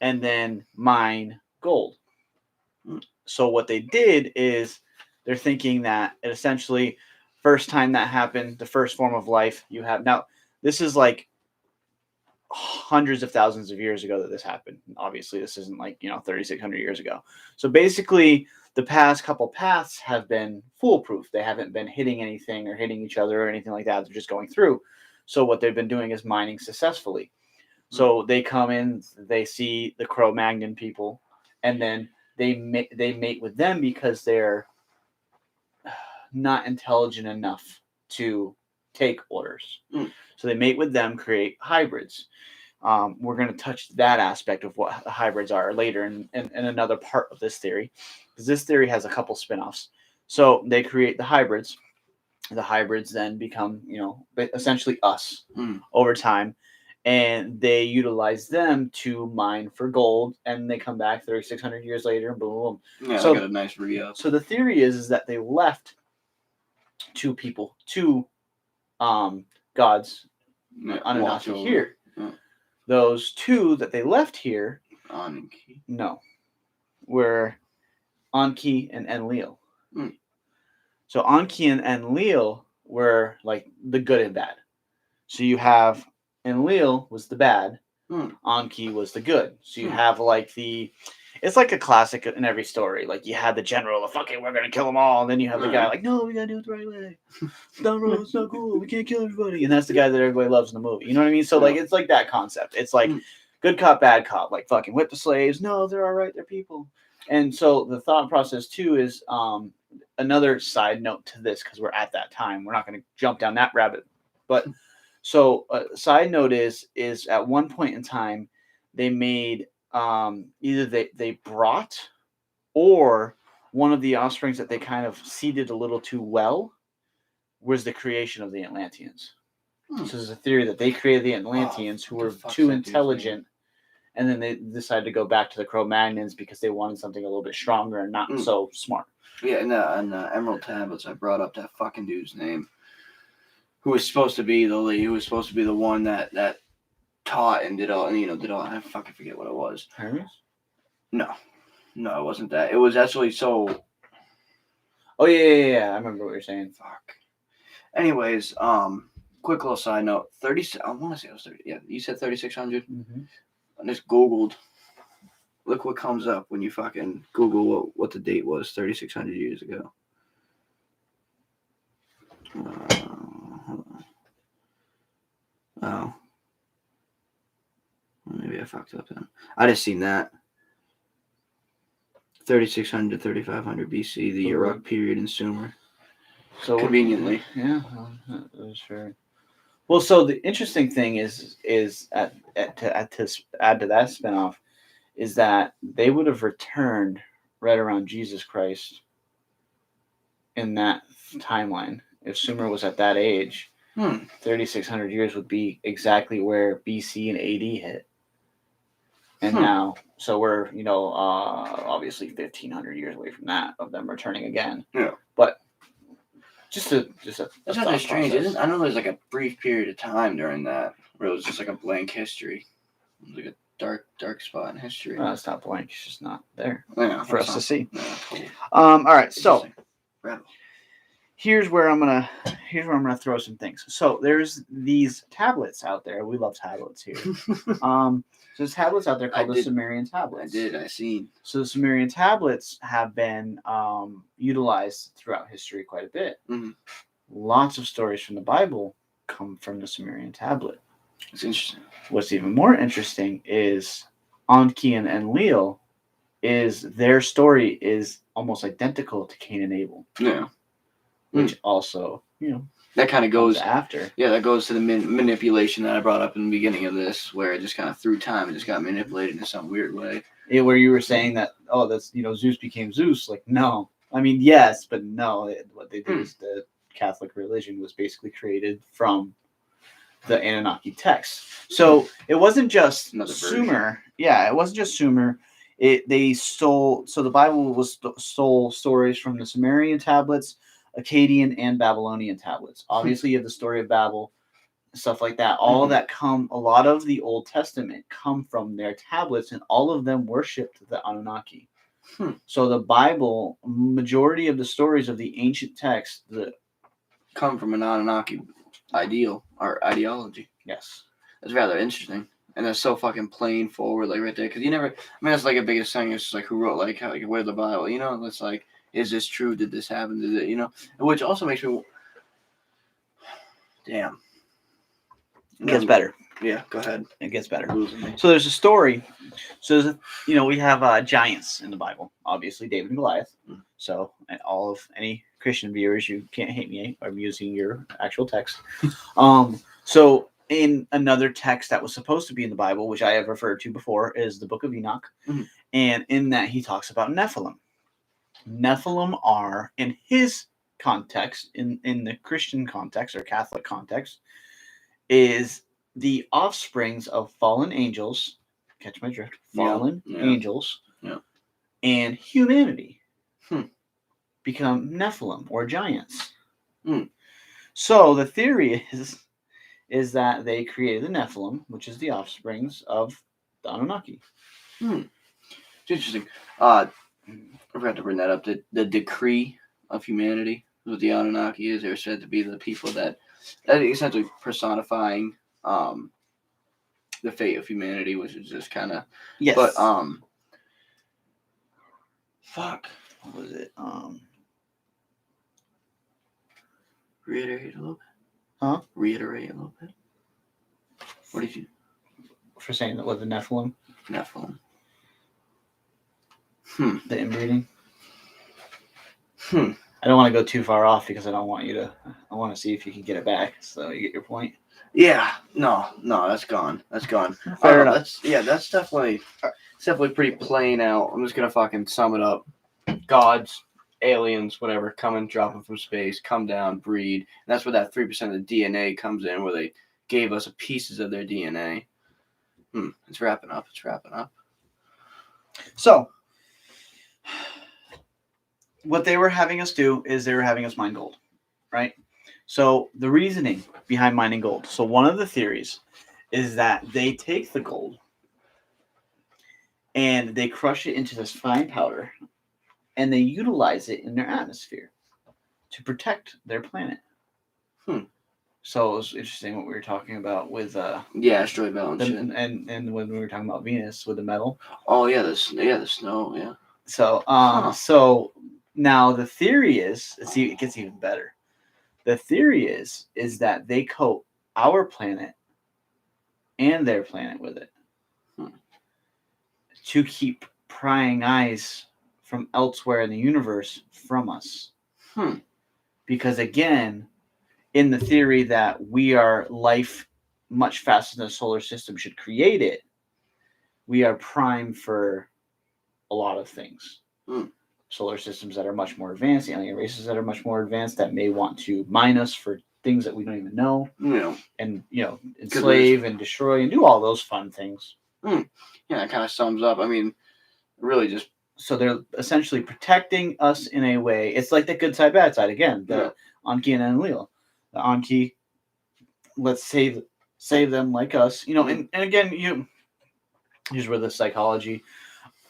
and then mine gold. So what they did is they're thinking that it essentially first time that happened, the first form of life you have. Now, this is like hundreds of thousands of years ago that this happened. Obviously, this isn't 3,600 years ago. So basically, the past couple paths have been foolproof. They haven't been hitting anything or hitting each other or anything like that. They're just going through. So what they've been doing is mining successfully. So they come in, they see the Cro-Magnon people, and then they mate with them because they're not intelligent enough to take orders. So they mate with them, create hybrids. We're going to touch that aspect of what the hybrids are later in another part of this theory, because this theory has a couple spin-offs. So they create the hybrids. The hybrids then become, essentially us over time, and they utilize them to mine for gold, and they come back 3,600 years later, and boom, boom. Yeah, so, they got a nice re-up. So the theory is that they left two gods, Anunnaki here. Those two that they left here, were Anki and Enlil. So Anki and Enlil were like the good and bad. So you have Enlil was the bad, Anki was the good. So you have it's like a classic in every story. Like you had the general, fuck it, we're gonna kill them all, and then you have the guy like, no, we gotta do it the right way. It's not wrong, it's not cool. We can't kill everybody, and that's the guy that everybody loves in the movie. You know what I mean? So like, it's like that concept. It's like good cop, bad cop. Like fucking whip the slaves. No, they're all right. They're people. And so the thought process too is another side note to this, because we're at that time. We're not going to jump down that rabbit, but so a side note is at one point in time they made either they brought, or one of the offsprings that they kind of seeded a little too well was the creation of the Atlanteans. So there's a theory that they created the Atlanteans who were too intelligent, and then they decided to go back to the Cro-Magnons because they wanted something a little bit stronger and not so smart. Yeah, and the Emerald Tablets, I brought up that fucking dude's name, who was supposed to be the lead, who was supposed to be the one that taught and did all, I fucking forget what it was. Hermes? No, it wasn't that. It was actually so... Oh, yeah, I remember what you're saying. Fuck. Anyways, quick little side note, I want to say it was 30, yeah, you said 3,600? Mm-hmm. I just Googled. Look what comes up when you fucking Google what the date was 3,600 years ago. Oh. Maybe I fucked up then. I just seen that. 3,600 to 3,500 BC, the Uruk period in Sumer. So conveniently. Yeah, that's fair. Well, so the interesting thing is to add to that spinoff, is that they would have returned right around Jesus Christ in that timeline. If Sumer was at that age, 3,600 years would be exactly where BC and AD hit. And now, so we're, obviously 1,500 years away from that, of them returning again. Yeah. But that's kind of strange, isn't it? I know there's like a brief period of time during that where it was just like a blank history. It was like a dark spot in history. No, it's not blank. It's just not there for us to see. Yeah, cool. All right, so Rebel. here's where I'm gonna throw some things. So there's these tablets out there. We love tablets here. So there's tablets out there called the Sumerian tablets. I seen. So the Sumerian tablets have been utilized throughout history quite a bit. Mm-hmm. Lots of stories from the Bible come from the Sumerian tablet. It's interesting. What's even more interesting is Enki and Enlil, their story is almost identical to Cain and Abel. Yeah. Which also, that kind of goes after. Yeah, that goes to the manipulation that I brought up in the beginning of this, where it just kind of through time, it just got manipulated in some weird way. Yeah, where you were saying that, that's, Zeus became Zeus. Like, no. I mean, yes, but no. What they did is the Catholic religion was basically created from the Anunnaki text. So it wasn't just Sumer. Yeah, it wasn't just Sumer. They stole, so the Bible stole stories from the Sumerian tablets, Akkadian, and Babylonian tablets. Obviously, you have the story of Babel, stuff like that. All of that a lot of the Old Testament come from their tablets, and all of them worshipped the Anunnaki. So the Bible, majority of the stories of the ancient text, come from an Anunnaki ideal or ideology. Yes. That's rather interesting. And that's so fucking plain forward, like right there. Because that's like a biggest thing. It's like who wrote, like, how, like, where the Bible, it's like, is this true? Did this happen? Did it, Which also makes me, damn. It gets better. Yeah, go ahead. It gets better. So there's a story. So, we have giants in the Bible. Obviously, David and Goliath. So, all of any Christian viewers, you can't hate me. I'm using your actual text. So, in another text that was supposed to be in the Bible, which I have referred to before, is the Book of Enoch. And in that, he talks about Nephilim. Nephilim are, in his context, in the Christian context or Catholic context, is the offsprings of fallen angels. Catch my drift. Fallen angels and humanity become Nephilim or giants. So the theory is that they created the Nephilim, which is the offsprings of the Anunnaki. It's interesting. I forgot to bring that up. The decree of humanity, what the Anunnaki is, they're said to be the people that essentially personifying the fate of humanity, which is just kind of... Yes. But Fuck. What was it? Reiterate a little bit. Huh? Reiterate a little bit. What did you? For saying that with the Nephilim. Nephilim. The inbreeding. I don't want to go too far off because I don't want you to. I want to see if you can get it back, so you get your point. Yeah. No, that's gone. That's gone. Fair enough. That's definitely pretty plain out. I'm just gonna fucking sum it up. Gods, aliens, whatever, coming, dropping from space, come down, breed. And that's where that 3% of the DNA comes in, where they gave us pieces of their DNA. It's wrapping up. So, what they were having us do is they were having us mine gold, right? So, the reasoning behind mining gold. So, one of the theories is that they take the gold and they crush it into this fine powder and they utilize it in their atmosphere to protect their planet. So it was interesting what we were talking about with asteroid belt and when we were talking about Venus with the metal. Oh yeah, the snow, yeah. So so now the theory is it gets even better. The theory is that they coat our planet and their planet with it to keep prying eyes from elsewhere in the universe from us. Because again, in the theory that we are life much faster than the solar system should create it, we are primed for a lot of things. Solar systems that are much more advanced, alien races that are much more advanced that may want to mine us for things that we don't even know. And, enslave and destroy and do all those fun things. Yeah, that kind of sums up. I mean, really just... So they're essentially protecting us in a way. It's like the good side, bad side. Again, the Anki and Enlil. The Anki, let's save them like us. And again, here's where the psychology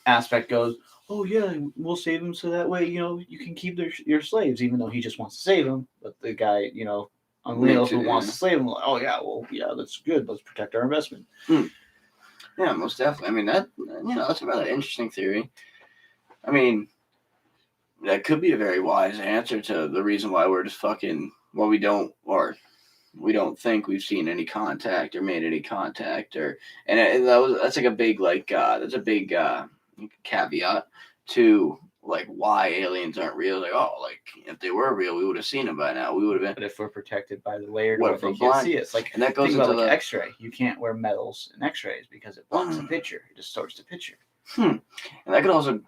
aspect goes. Oh yeah, we'll save them so that way, you can keep your slaves, even though he just wants to save them. But the guy, Enlil who wants to slave them, like, oh yeah, well, yeah, that's good. Let's protect our investment. Yeah, most definitely. I mean, that's a rather interesting theory. I mean, that could be a very wise answer to the reason why we're just we don't think we've seen any contact or made any contact, that's like a big that's a big caveat to like why aliens aren't real. Like, if they were real, we would have seen them by now. We would have been. But if we're protected by the layer, what if they can't see it? It's like, and that goes into the X-ray. You can't wear metals in X-rays because it blocks the picture. It distorts the picture. And that could also.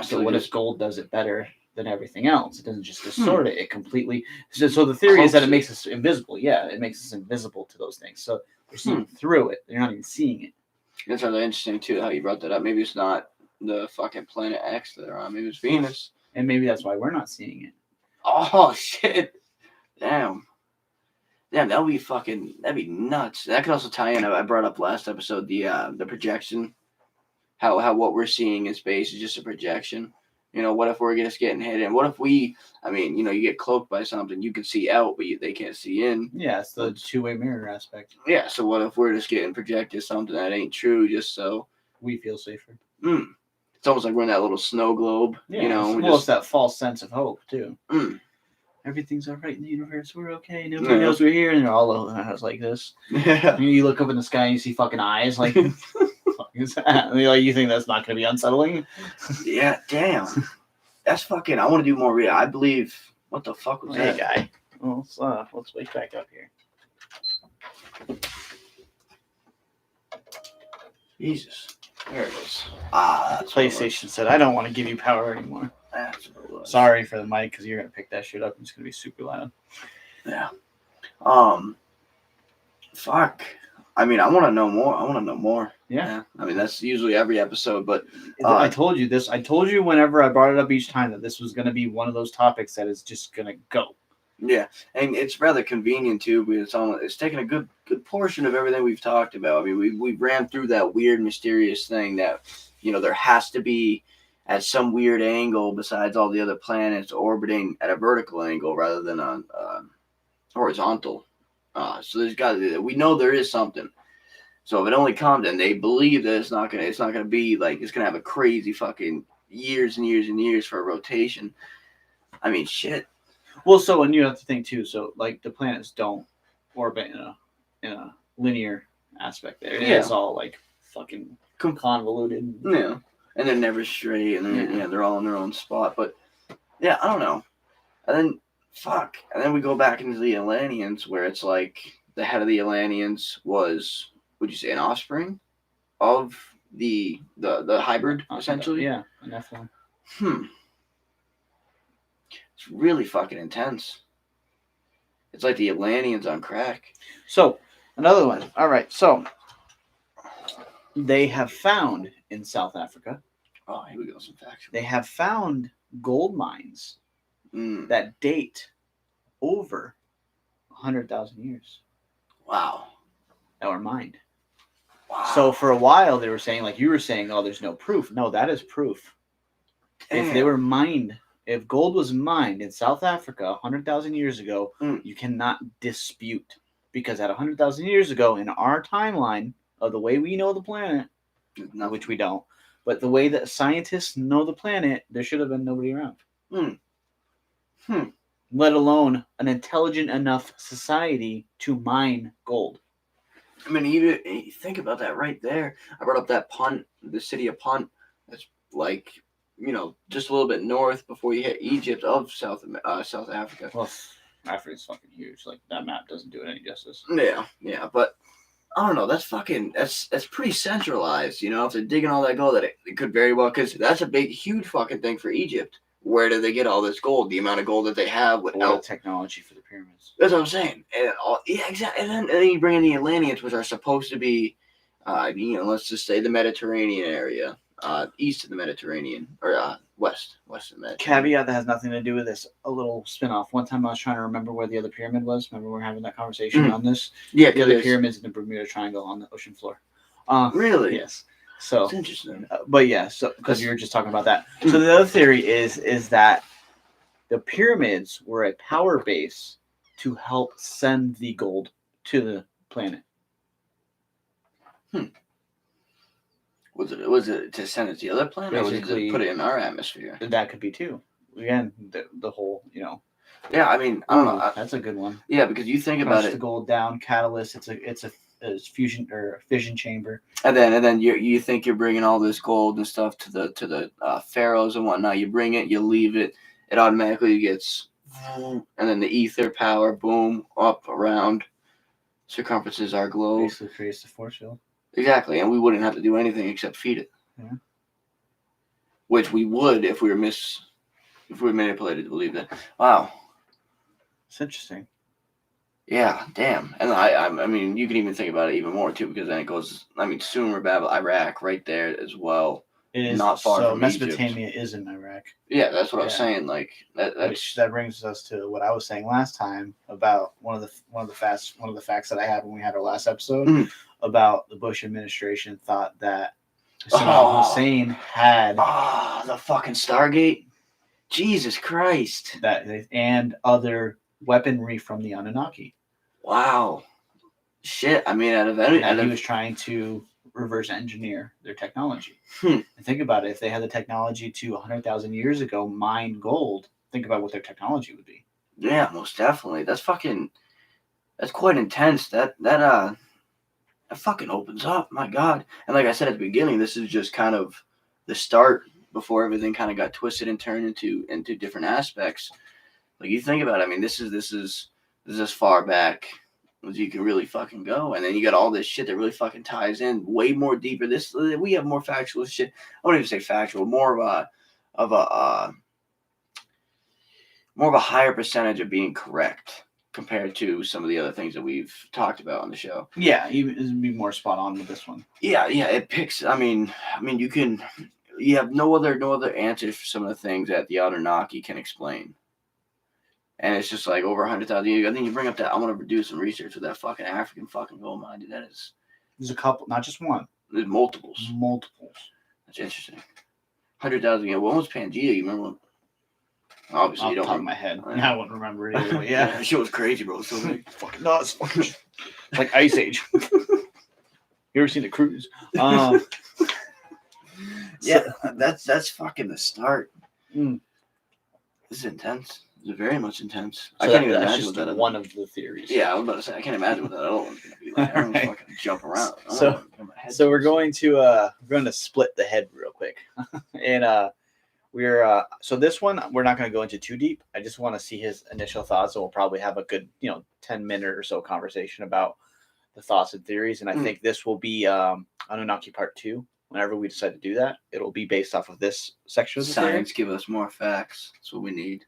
So what if gold does it better than everything else? It doesn't just distort it. It completely. So the theory is that it makes us invisible. Yeah, it makes us invisible to those things. So they're seeing through it. They're not even seeing it. That's rather interesting too. How you brought that up. Maybe it's not the fucking planet X that they're on. Maybe it's Venus. And maybe that's why we're not seeing it. Oh shit! Damn, that'd be nuts. That could also tie in. I brought up last episode the projection. How what we're seeing in space is just a projection. What if we're just getting hit? And what if you get cloaked by something, you can see out, but they can't see in. Yeah, it's the two-way mirror aspect. Yeah, so what if we're just getting projected something that ain't true just so we feel safer? It's almost like we're in that little snow globe. Yeah, it's that false sense of hope, too. Everything's all right in the universe. We're okay. Nobody knows we're here. And they're all like this. Yeah. You look up in the sky and you see fucking eyes. Like, fuck is that? You think that's not going to be unsettling? Yeah, damn. That's fucking... I want to do more real. I believe... What the fuck was that? Hey, guy. Well, let's wake back up here. Jesus. There it is. PlayStation said, I don't want to give you power anymore. That's what it was. Sorry for the mic, because you're going to pick that shit up and it's going to be super loud. Yeah. Fuck. I mean, I want to know more. Yeah. I mean, that's usually every episode, but... I told you this. I told you whenever I brought it up each time that this was going to be one of those topics that is just going to go. Yeah, and it's rather convenient too, because it's taken a good portion of everything we've talked about. I mean, we ran through that weird, mysterious thing that, there has to be at some weird angle besides all the other planets orbiting at a vertical angle rather than on horizontal. So we know there is something. So if it only comes, and they believe that it's not gonna be like it's gonna have a crazy fucking years and years and years for a rotation. I mean, shit. Well, so and you have to think too. So like the planets don't orbit in a linear aspect. There, it's all like fucking convoluted. Yeah, and they're never straight, and they're all in their own spot. But yeah, I don't know. And then and then we go back into the Atlanteans, where it's like the head of the Atlanteans was, would you say, an offspring of the hybrid, essentially? Yeah, an Nephilim. It's really fucking intense. It's like the Atlanteans on crack. So, another one. All right, so they have found in South Africa. Oh, here we go, some facts. They have found gold mines that date over 100,000 years. Wow. That were mined. Wow. So for a while they were saying, like you were saying, oh, there's no proof. No, that is proof. Damn. If they were mined, if gold was mined in South Africa 100,000 years ago, you cannot dispute. Because at 100,000 years ago, in our timeline of the way we know the planet, which we don't, but the way that scientists know the planet, there should have been nobody around. Let alone an intelligent enough society to mine gold. I mean, you think about that right there. I brought up that Punt, the city of Punt. That's like, just a little bit north before you hit Egypt of South Africa. Well, Africa's fucking huge. Like, that map doesn't do it any justice. Yeah, but I don't know. That's pretty centralized. If they're digging all that gold, that it could very well, because that's a big, huge fucking thing for Egypt. Where do they get all this gold? The amount of gold that they have without technology for the pyramids. That's what I'm saying. Exactly. And then you bring in the Atlanteans, which are supposed to be, let's just say the Mediterranean area, east of the Mediterranean, or west of the Mediterranean. Caveat that has nothing to do with this. A little spin-off. One time I was trying to remember where the other pyramid was. Remember we were having that conversation on this? Yeah, the other pyramid's in the Bermuda Triangle on the ocean floor. Really? Yes. So that's interesting. But yeah, so because you were just talking about that. So the other theory is that the pyramids were a power base to help send the gold to the planet. Was it to send it to the other planet, basically, or was it to put it in our atmosphere? That could be too. Again, the whole, Yeah, I mean, I don't know. That's a good one. Yeah, because you think about it. The gold down, catalyst. It's a fusion or fission chamber. And then you think you're bringing all this gold and stuff to the pharaohs and whatnot. You bring it, you leave it, it automatically gets, and then the ether power, boom, up around, circumferences our globe. Basically creates the force field. Exactly, and we wouldn't have to do anything except feed it. Yeah. Which we would if we were manipulated to believe that. Wow. It's interesting. Yeah, damn. And I mean, you can even think about it even more too, because then it goes. I mean, Sumer, Babel, Iraq, right there as well. It is not far from Mesopotamia. Egypt. Is in Iraq. Yeah, that's what I was saying. Like that brings us to what I was saying last time about one of the facts that I had when we had our last episode about the Bush administration thought that Saddam Hussein had the fucking Stargate. Jesus Christ! And other weaponry from the Anunnaki. Wow. Shit. I mean, he was trying to reverse engineer their technology. And think about it. If they had the technology to 100,000 years ago mine gold, think about what their technology would be. Yeah, most definitely. That's quite intense. That fucking opens up. My God. And like I said at the beginning, this is just kind of the start before everything kind of got twisted and turned into different aspects. Like, you think about it, I mean, this is as far back as you can really fucking go, and then you got all this shit that really fucking ties in way more deeper. We have more factual shit. I wouldn't even say factual, more of a higher percentage of being correct compared to some of the other things that we've talked about on the show. Yeah, it'd be more spot on with this one. Yeah, it picks. I mean, you have no other answers for some of the things that the Anunnaki can explain. And it's just like over 100,000 years. I think you bring up that I want to do some research with that fucking African fucking gold mine. Dude, there's a couple, not just one. There's multiples. That's interesting. 100,000 years. When was Pangea? You remember? Obviously, you don't. Top of my head. I wouldn't remember it either. But yeah, that shit was crazy, bro. So fucking nuts. Fucking like Ice Age. You ever seen the cruise? Yeah, that's fucking the start. This is intense. It's very much intense. So I can't even that's imagine just what that one of the theories. Yeah, I was about to say I can't imagine what that other one's gonna be like. Everyone's Right. fucking jump around. So we're going to split the head real quick, and so this one we're not going to go into too deep. I just want to see his initial thoughts, and we'll probably have a good 10-minute or so conversation about the thoughts and theories. And I think this will be Anunnaki Part 2. Whenever we decide to do that, it'll be based off of this section of the Science theory. give us more facts. That's what we need.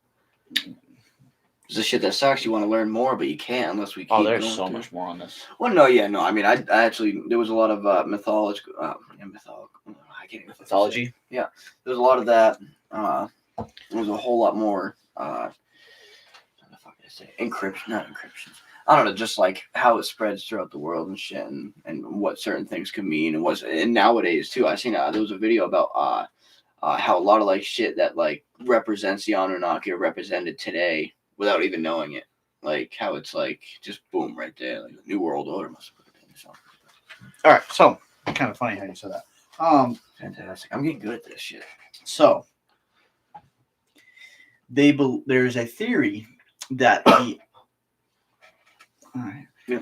There's the shit that sucks. You want to learn more, but you can't unless we keep going. Oh, there's so much more on this. Well, no. I mean, I actually, there was a lot of mythology. I can't even Mythology? Yeah. There was a lot of that. There was a whole lot more, what the fuck did I say? Not encryptions. I don't know, just like how it spreads throughout the world and shit, and what certain things could mean, and nowadays too. I seen there was a video about how a lot of like shit that like represents the Anunnaki are represented today without even knowing it. Like how it's like just boom right there, like the New World Order must have put it in. So. All right, so kind of funny how you said that. Fantastic. I'm getting good at this shit. So there's a theory that the all right. Yeah,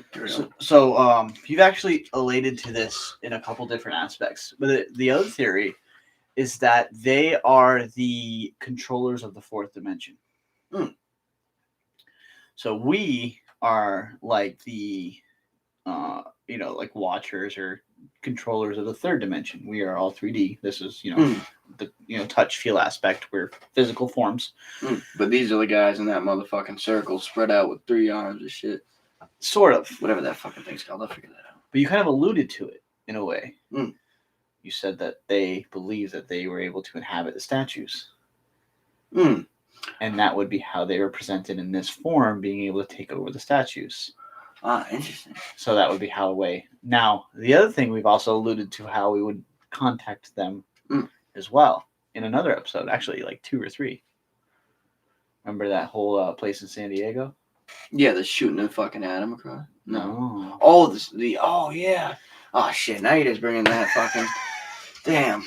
so you've actually related to this in a couple different aspects, but the other theory is that they are the controllers of the fourth dimension. So we are like the like watchers or controllers of the third dimension. We are all 3D. This is the touch feel aspect. We're physical forms. But these are the guys in that motherfucking circle spread out with 3 arms and shit. Sort of. Whatever that fucking thing's called, I'll figure that out. But you kind of alluded to it in a way. You said that they believe that they were able to inhabit the statues. And that would be how they were presented in this form, being able to take over the statues. Interesting. So that would be how way. Now, the other thing we've also alluded to how we would contact them as well in another episode, actually like 2 or 3. Remember that whole place in San Diego? Yeah, the shooting the fucking atom across. No. Oh, oh yeah. Oh shit! Now you're just bringing that fucking. Damn.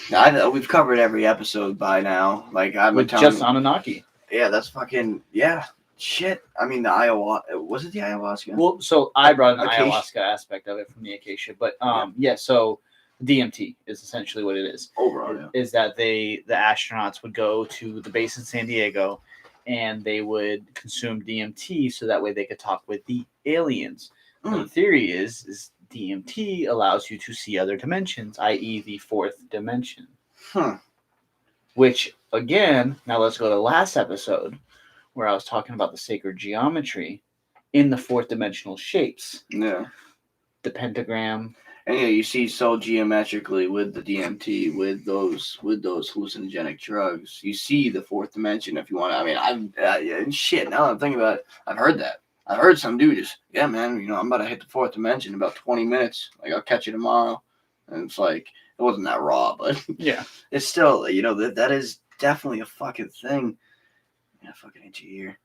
We've covered every episode by now. Like I've been telling. Just Anunnaki. Yeah, that's fucking shit. I mean the ayahuasca. Was it the ayahuasca? Well, so I brought an ayahuasca aspect of it from the acacia, but so DMT is essentially what it is. Overall, is that the astronauts would go to the base in San Diego, and they would consume DMT so that way they could talk with the aliens. The theory is DMT allows you to see other dimensions, i.e. the fourth dimension. Which, again, now let's go to the last episode where I was talking about the sacred geometry in the fourth dimensional shapes. Yeah. The pentagram. And you see so geometrically with the DMT, with those hallucinogenic drugs, you see the fourth dimension if you want to. I mean, shit, now that I'm thinking about it, I've heard that. I heard some dude just, yeah, man, I'm about to hit the fourth dimension in about 20 minutes. Like, I'll catch you tomorrow. And it's like, it wasn't that raw, but yeah, it's still, that is definitely a fucking thing. Yeah, fucking itchy ear.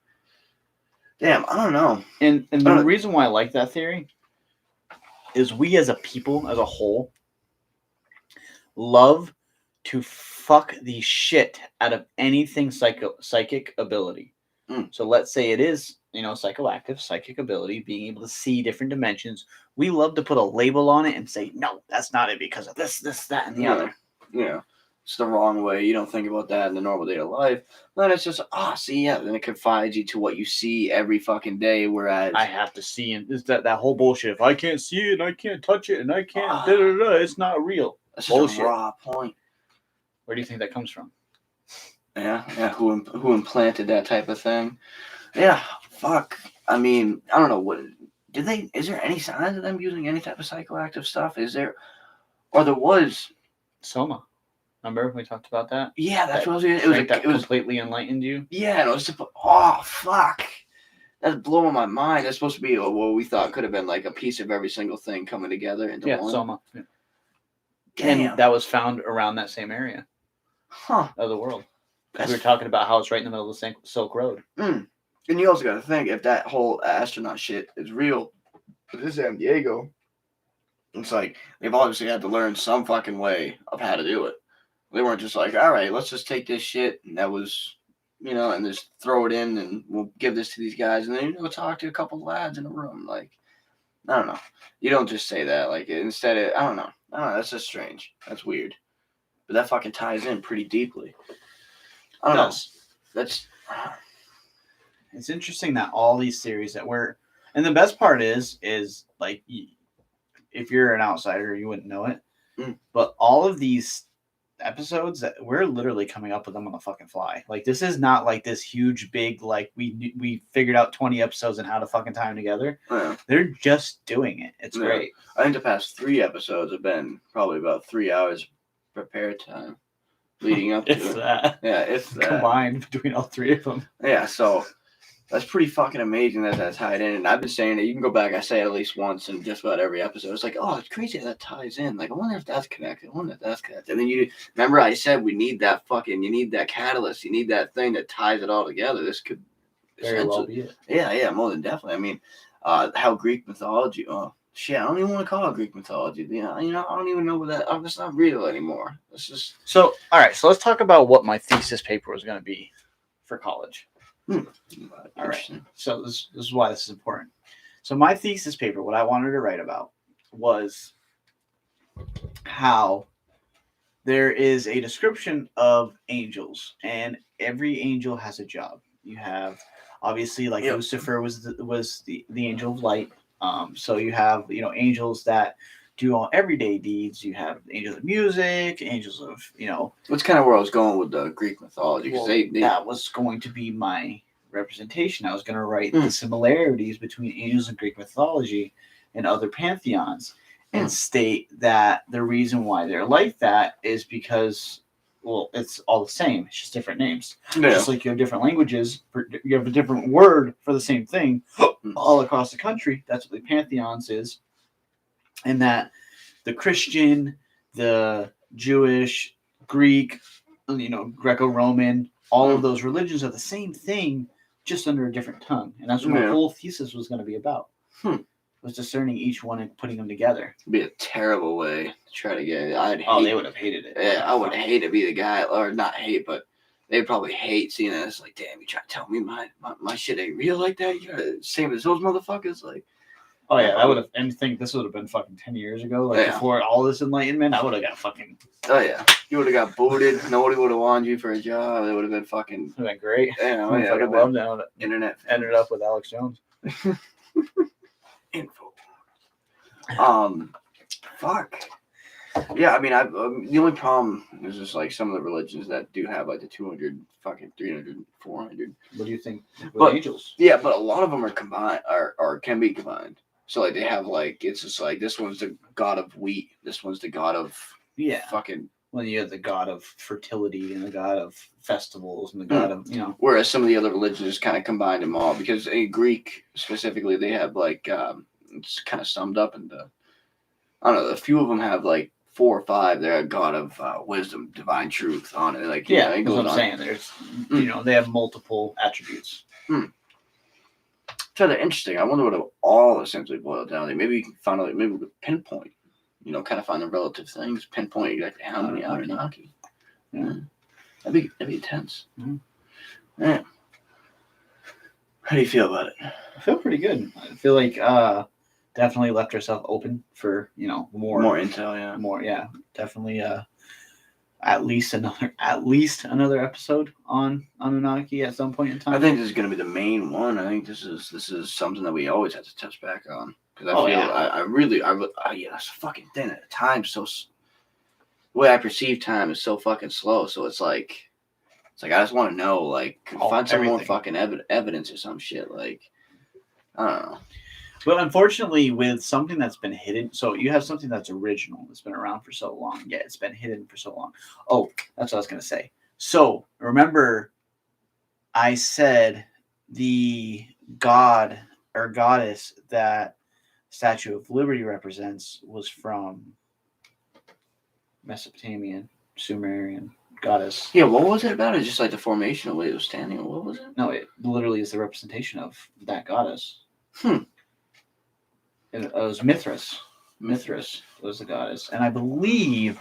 Damn, I don't know. And the reason why I like that theory is we as a people, as a whole, love to fuck the shit out of anything psychic ability. So let's say it is, psychoactive, psychic ability, being able to see different dimensions. We love to put a label on it and say, no, that's not it because of this, that, and the other. Yeah. It's the wrong way. You don't think about that in the normal day of life. Then it's just, then it confides you to what you see every fucking day, whereas... I have to see, and it's that whole bullshit. If I can't see it, and I can't touch it, and I can't, it's not real. That's bullshit. A raw point. Where do you think that comes from? Yeah, who implanted that type of thing? Yeah, fuck. I mean, I don't know, is there any signs of them using any type of psychoactive stuff? Is there, or there was... Soma. Remember we talked about that? Yeah, that's what it was. It was completely enlightened you. Yeah, and it was fuck. That's blowing my mind. That's supposed to be what we thought could have been like a piece of every single thing coming together into one. Soma. Yeah. Damn. And that was found around that same area. Of the world. We were talking about how it's right in the middle of the Silk Road. And you also got to think, if that whole astronaut shit is real, if this is San Diego, it's like they've obviously had to learn some fucking way of how to do it. They weren't just like, all right, let's just take this shit and that was, and just throw it in and we'll give this to these guys and then talk to a couple of lads in a room. Like, I don't know. You don't just say that. Like, instead of, I don't know. That's just strange. That's weird. But that fucking ties in pretty deeply. I don't know. That's. It's interesting that all these theories that we're, and the best part is like, if you're an outsider, you wouldn't know it. But all of these episodes that we're literally coming up with them on the fucking fly. Like, this is not like this huge big like we figured out 20 episodes and how to fucking tie them together. Yeah. They're just doing it. It's great. I think the past 3 episodes have been probably about 3 hours prepared time leading up to if that. Yeah, if that. Combined between all 3 of them. Yeah, so that's pretty fucking amazing that that's tied in. And I've been saying it. You can go back. I say it at least once in just about every episode. It's like, oh, it's crazy how that ties in. Like, I wonder if that's connected. I wonder if that's connected. And then you remember I said you need that catalyst. You need that thing that ties it all together. This could very well be it. Yeah, more than definitely. I mean, how Greek mythology. Oh shit, I don't even want to call it Greek mythology. I don't even know what that. It's not real anymore. It's just so. All right, so let's talk about what my thesis paper was going to be for college. All right. So this is why this is important. So my thesis paper, what I wanted to write about was how there is a description of angels, and every angel has a job. You have obviously like Lucifer was the angel of light. So you have angels that do all everyday deeds. You have angels of music, angels of That's kind of where I was going with the Greek mythology because that was going to be my representation. I was going to write the similarities between angels in Greek mythology and other pantheons, and state that the reason why they're like that is because it's all the same. It's just different names. Yeah. Just like you have different languages, you have a different word for the same thing all across the country. That's what the pantheons is. And that the Christian, the Jewish, Greek, Greco-Roman, all of those religions are the same thing, just under a different tongue. And that's what my whole thesis was going to be about. Was discerning each one and putting them together. It'd be a terrible way to try to get it. They would have hated it. Yeah, I would hate to be the guy, or not hate, but they'd probably hate seeing it. It's like, damn, you trying to tell me my shit ain't real like that? You same as those motherfuckers? Like, oh yeah, I would have. And think this would have been fucking 10 years ago, before all this enlightenment. I would have got fucking. Oh yeah, you would have got booted. Nobody would have wanted you for a job. It would have been fucking. Would have been great. Yeah, I fucking loved that. Internet. Ended up with Alex Jones. Info. Fuck. Yeah, I mean, the only problem is just like some of the religions that do have like the 200, fucking 300, 400. What do you think with angels? Yeah, but a lot of them are combined, or can be combined. So like they have like, it's just like this one's the god of wheat, this one's the god of fucking. Well, you have the god of fertility and the god of festivals and the god of Whereas some of the other religions kind of combined them all because in Greek specifically they have like it's kind of summed up into, I don't know, a few of them have like 4 or 5. They're a god of wisdom, divine truth on it. Like that's what I'm saying. There's they have multiple attributes. So they're interesting. I wonder what it all essentially boiled down to. Maybe we can find out. Maybe we could pinpoint. Kind of find the relative things. Pinpoint exactly how many Anunnaki. Yeah, that'd be intense. Yeah. How do you feel about it? I feel pretty good. I feel like definitely left ourselves open for more intel. Yeah, more. Yeah, definitely. At least another episode on Anunnaki at some point in time. I think this is going to be the main one. I think this is something that we always have to touch back on because I really that's a fucking thing. Time's so. The way I perceive time is so fucking slow. So it's like I just want to know, like, find some more fucking evidence or some shit. Like, I don't know. But unfortunately, with something that's been hidden, so you have something that's original, that's been around for so long. Yeah, it's been hidden for so long. Oh, that's what I was going to say. So remember, I said the god or goddess that Statue of Liberty represents was from Mesopotamian, Sumerian goddess. Yeah, what was it about? It's just like the formation of the way it was standing, or what was it? No, it literally is the representation of that goddess. It was Mithras. Mithras was the goddess. And I believe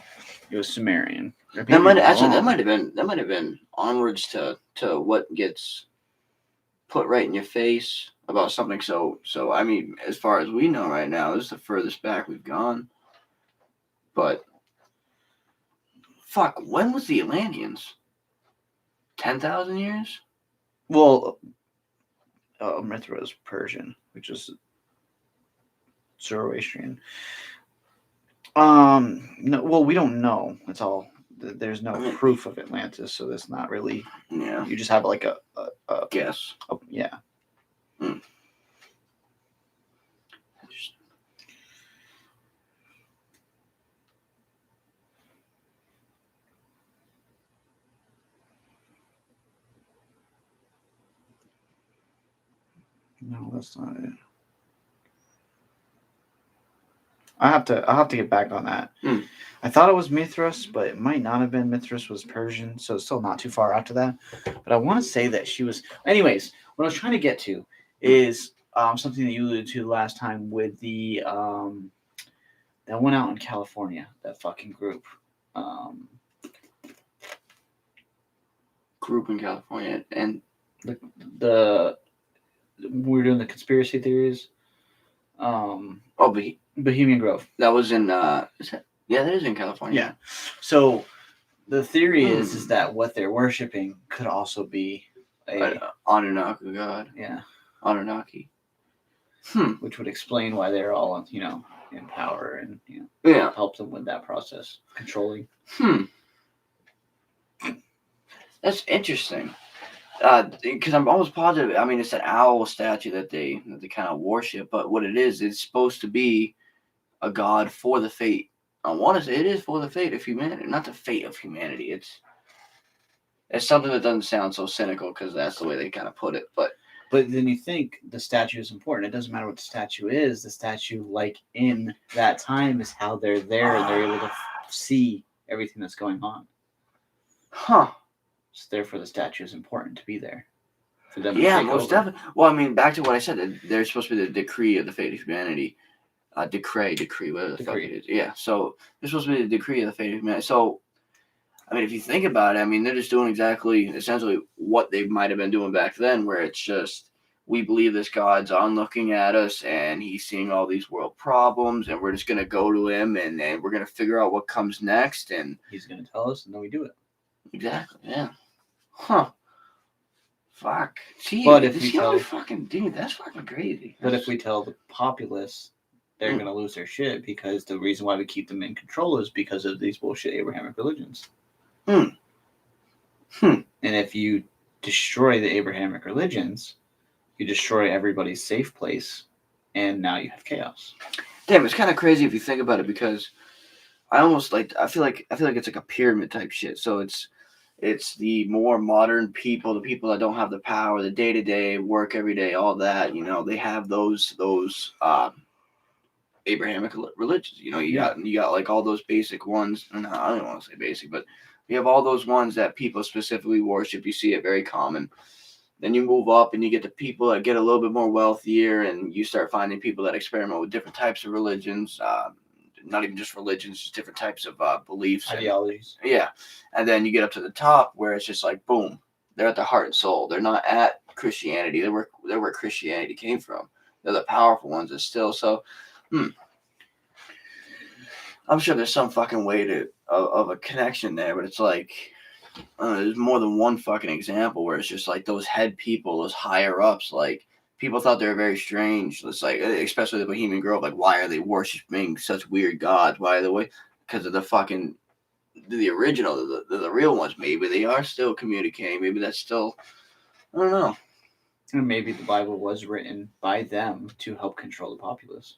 It was Sumerian. That might have been onwards to what gets put right in your face about something. So I mean, as far as we know right now, this is the furthest back we've gone. But fuck, when was the Atlanteans? 10,000 years? Well, Mithra was Persian, which is Zoroastrian. No, well, we don't know. That's all. There's no proof of Atlantis, so that's not really. Yeah. You just have like a guess. Yeah. Hmm. No, that's not it. I have to get back on that. I thought it was Mithras, but it might not have been. Mithras was Persian, so it's still not too far after that. But I want to say that she was. Anyways, what I was trying to get to is something that you alluded to last time with the that went out in California, that fucking group. Group in California, and the we're doing the conspiracy theories. Bohemian Grove. That was in that is in California. Yeah. So the theory is that what they're worshiping could also be a Anunnaki god. Yeah. Anunnaki. Which would explain why they're all, in power and help them with that process, controlling. That's interesting. Because I'm almost positive. I mean, it's an owl statue that they kind of worship, but what it is, it's supposed to be a god for the fate. I want to say it is for the fate of humanity, not the fate of humanity. It's something that doesn't sound so cynical because that's the way they kind of put it. But then you think the statue is important. It doesn't matter what the statue is. The statue, like in that time, is how they're there and they're able to see everything that's going on. Huh. So therefore, the statue is important to be there for them. Yeah, most definitely. Well, I mean, back to what I said. There's supposed to be the decree of the fate of humanity. Decree, whatever the fuck it is. Yeah, so there's supposed to be the decree of the fate of humanity. So, I mean, if you think about it, I mean, they're just doing essentially what they might have been doing back then, where it's just, we believe this God's on looking at us, and he's seeing all these world problems, and we're just going to go to him, and we're going to figure out what comes next, and he's going to tell us, and then we do it. Exactly, yeah. Huh. Fuck. See, but if we tell fucking dude, that's fucking crazy. But if we tell the populace, they're gonna lose their shit because the reason why we keep them in control is because of these bullshit Abrahamic religions. And if you destroy the Abrahamic religions, you destroy everybody's safe place, and now you have chaos. Damn, it's kind of crazy if you think about it, because I feel like it's like a pyramid type shit. So it's the more modern people, the people that don't have the power, the day-to-day work every day, all that, they have those Abrahamic religions. You got like all those basic ones. No, I don't want to say basic, but you have all those ones that people specifically worship. You see it very common. Then you move up and you get the people that get a little bit more wealthier, and you start finding people that experiment with different types of religions. Not even just religions, just different types of beliefs. Ideologies. And then you get up to the top where it's just like, boom, they're at the heart and soul. They're not at Christianity. They're where Christianity came from. They're the powerful ones that still. So, I'm sure there's some fucking way of a connection there, but it's like, there's more than one fucking example where it's just like those head people, those higher ups, like, people thought they were very strange. It's like, especially the Bohemian Grove, like, why are they worshiping such weird gods? Why are they? Because of the original, the real ones. Maybe they are still communicating. Maybe that's still, I don't know. And maybe the Bible was written by them to help control the populace.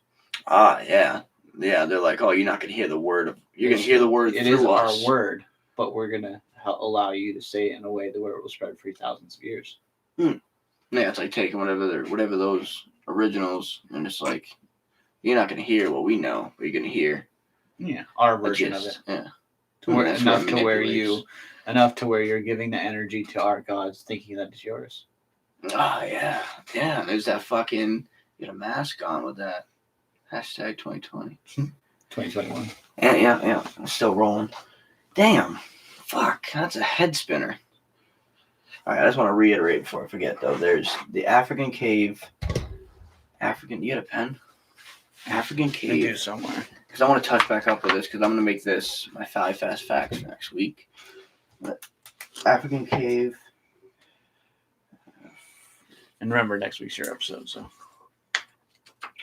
Yeah. Yeah, they're like, oh, you're not going to hear the word. You're going to hear the word through us. It is our word, but we're going to allow you to say it in a way that where it will spread for thousands of years. Yeah, it's like taking whatever those originals, and it's like, you're not going to hear what we know, but you're going to hear our version of it. Yeah. Enough to where you're giving the energy to our gods, thinking that it's yours. Oh, yeah. Yeah, and there's that fucking, get a mask on with that. #2020. 2021. Yeah. I'm still rolling. Damn. Fuck. That's a head spinner. All right, I just want to reiterate before I forget, though. There's the African cave. You got a pen? African I cave. do somewhere. Because I want to touch back up with this, because I'm going to make this my 5 fast facts for next week. But African cave. And remember, next week's your episode, so.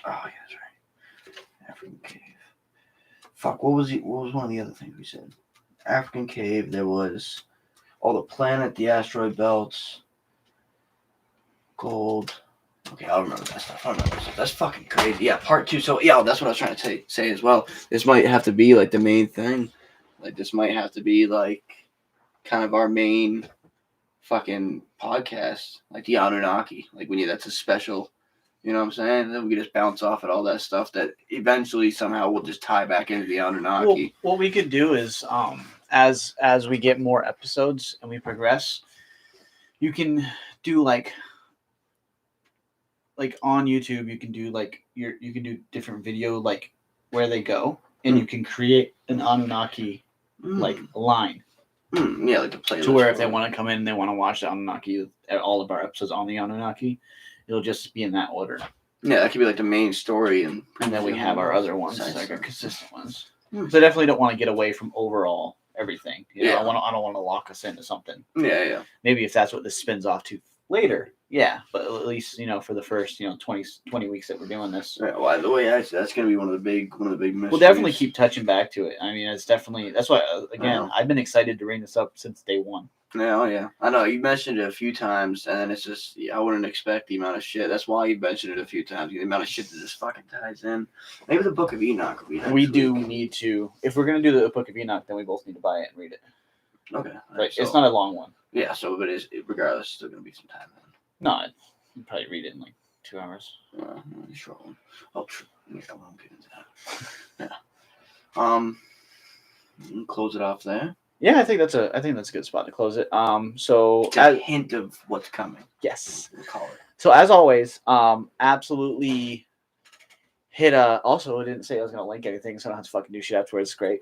Oh, yeah, that's right. African cave. Fuck, what was one of the other things we said? African cave, there was all the planet, the asteroid belts, gold. Okay, I'll remember that stuff. I'll remember that stuff. That's fucking crazy. Yeah, part 2. So, yeah, that's what I was trying to say as well. This might have to be, like, the main thing. Like, this might have to be, like, kind of our main fucking podcast. Like, the Anunnaki. Like, we need that's a special, you know what I'm saying? And then we can just bounce off at all that stuff that eventually somehow will just tie back into the Anunnaki. Well, what we could do is, as we get more episodes and we progress, you can do like on YouTube, you can do you can do different video like where they go, and you can create an Anunnaki like line. Yeah, like the playlist. To where if they want to come in and they want to watch the Anunnaki, all of our episodes on the Anunnaki, it'll just be in that order. Yeah, that could be like the main story, and then we have our other ones, like our consistent ones. So I definitely don't want to get away from overall everything. You know, I don't want to lock us into something. Yeah. Maybe if that's what this spins off to later. Yeah, but at least for the first 20 weeks that we're doing this. Yeah, well, the way that's going to be one of the big mysteries. We'll definitely keep touching back to it. I mean, that's why again I've been excited to bring this up since day one. Yeah. I know you mentioned it a few times, and then it's just I wouldn't expect the amount of shit. That's why you mentioned it a few times. The amount of shit that just fucking ties in. Maybe the Book of Enoch will be next We do need to. If we're gonna do the Book of Enoch, then we both need to buy it and read it. Okay, but it's not a long one. Yeah, so but regardless, it's still gonna be some time then. No, you probably read it in like 2 hours. Short one. Oh, true. Yeah, I won't get into that. Yeah. Close it off there. Yeah, I think that's a good spot to close it. So it's a hint of what's coming. Yes. We'll call it. So as always, absolutely hit also I didn't say I was gonna link anything, so I don't have to fucking do shit afterwards. It's great.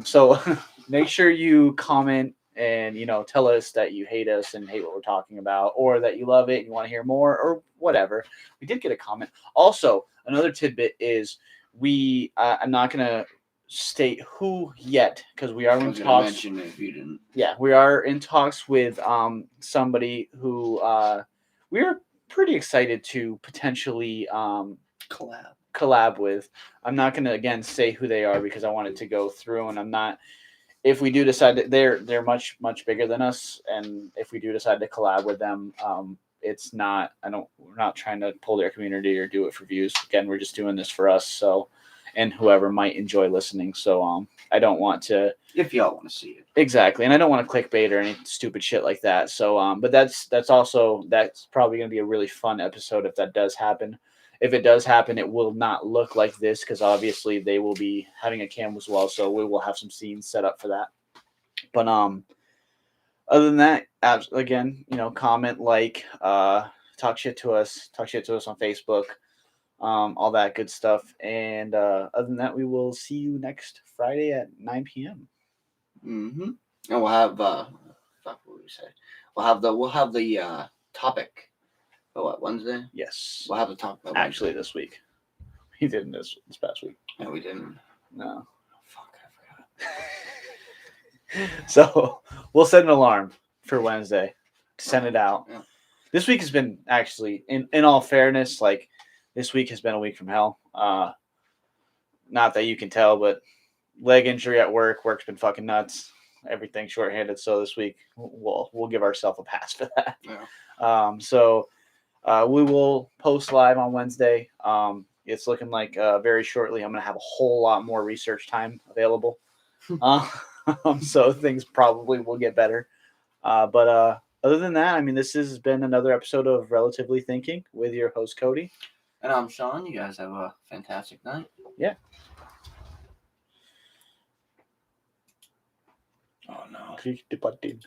So make sure you comment and tell us that you hate us and hate what we're talking about, or that you love it and you want to hear more, or whatever. We did get a comment. Also, another tidbit is I'm not gonna state who yet, because we are in talks. Mention it if you didn't. Yeah, we are in talks with somebody who we are pretty excited to potentially collab with. I'm not gonna again say who they are because I want it to go through, and I'm not. If we do decide that they're much bigger than us, and if we do decide to collab with them, it's not. We're not trying to pull their community or do it for views. Again, we're just doing this for us. So, and whoever might enjoy listening. So, I don't want to. If y'all want to see it, exactly, and I don't want to clickbait or any stupid shit like that. So, but that's probably going to be a really fun episode if that does happen. If it does happen, it will not look like this because obviously they will be having a cam as well. So we will have some scenes set up for that. But other than that, again, comment, talk shit to us on Facebook, all that good stuff. And other than that, we will see you next Friday at 9 p.m. Mm-hmm. And we'll have what would we say? We'll have the topic. Oh, what, Wednesday? Yes. We'll have to talk about actually Wednesday. This week. We didn't this past week. No, we didn't. No. Fuck, I forgot. So we'll set an alarm for Wednesday. Send it out. Yeah. This week has been actually, in all fairness, this week has been a week from hell. Not that you can tell, but leg injury at work. Work's been fucking nuts. Everything shorthanded. So this week we'll give ourselves a pass for that. Yeah. So. We will post live on Wednesday. It's looking like very shortly I'm going to have a whole lot more research time available. So things probably will get better. But other than that, I mean, this has been another episode of Relatively Thinking with your host, Cody. And I'm Sean. You guys have a fantastic night. Yeah. Oh, no. Click the button.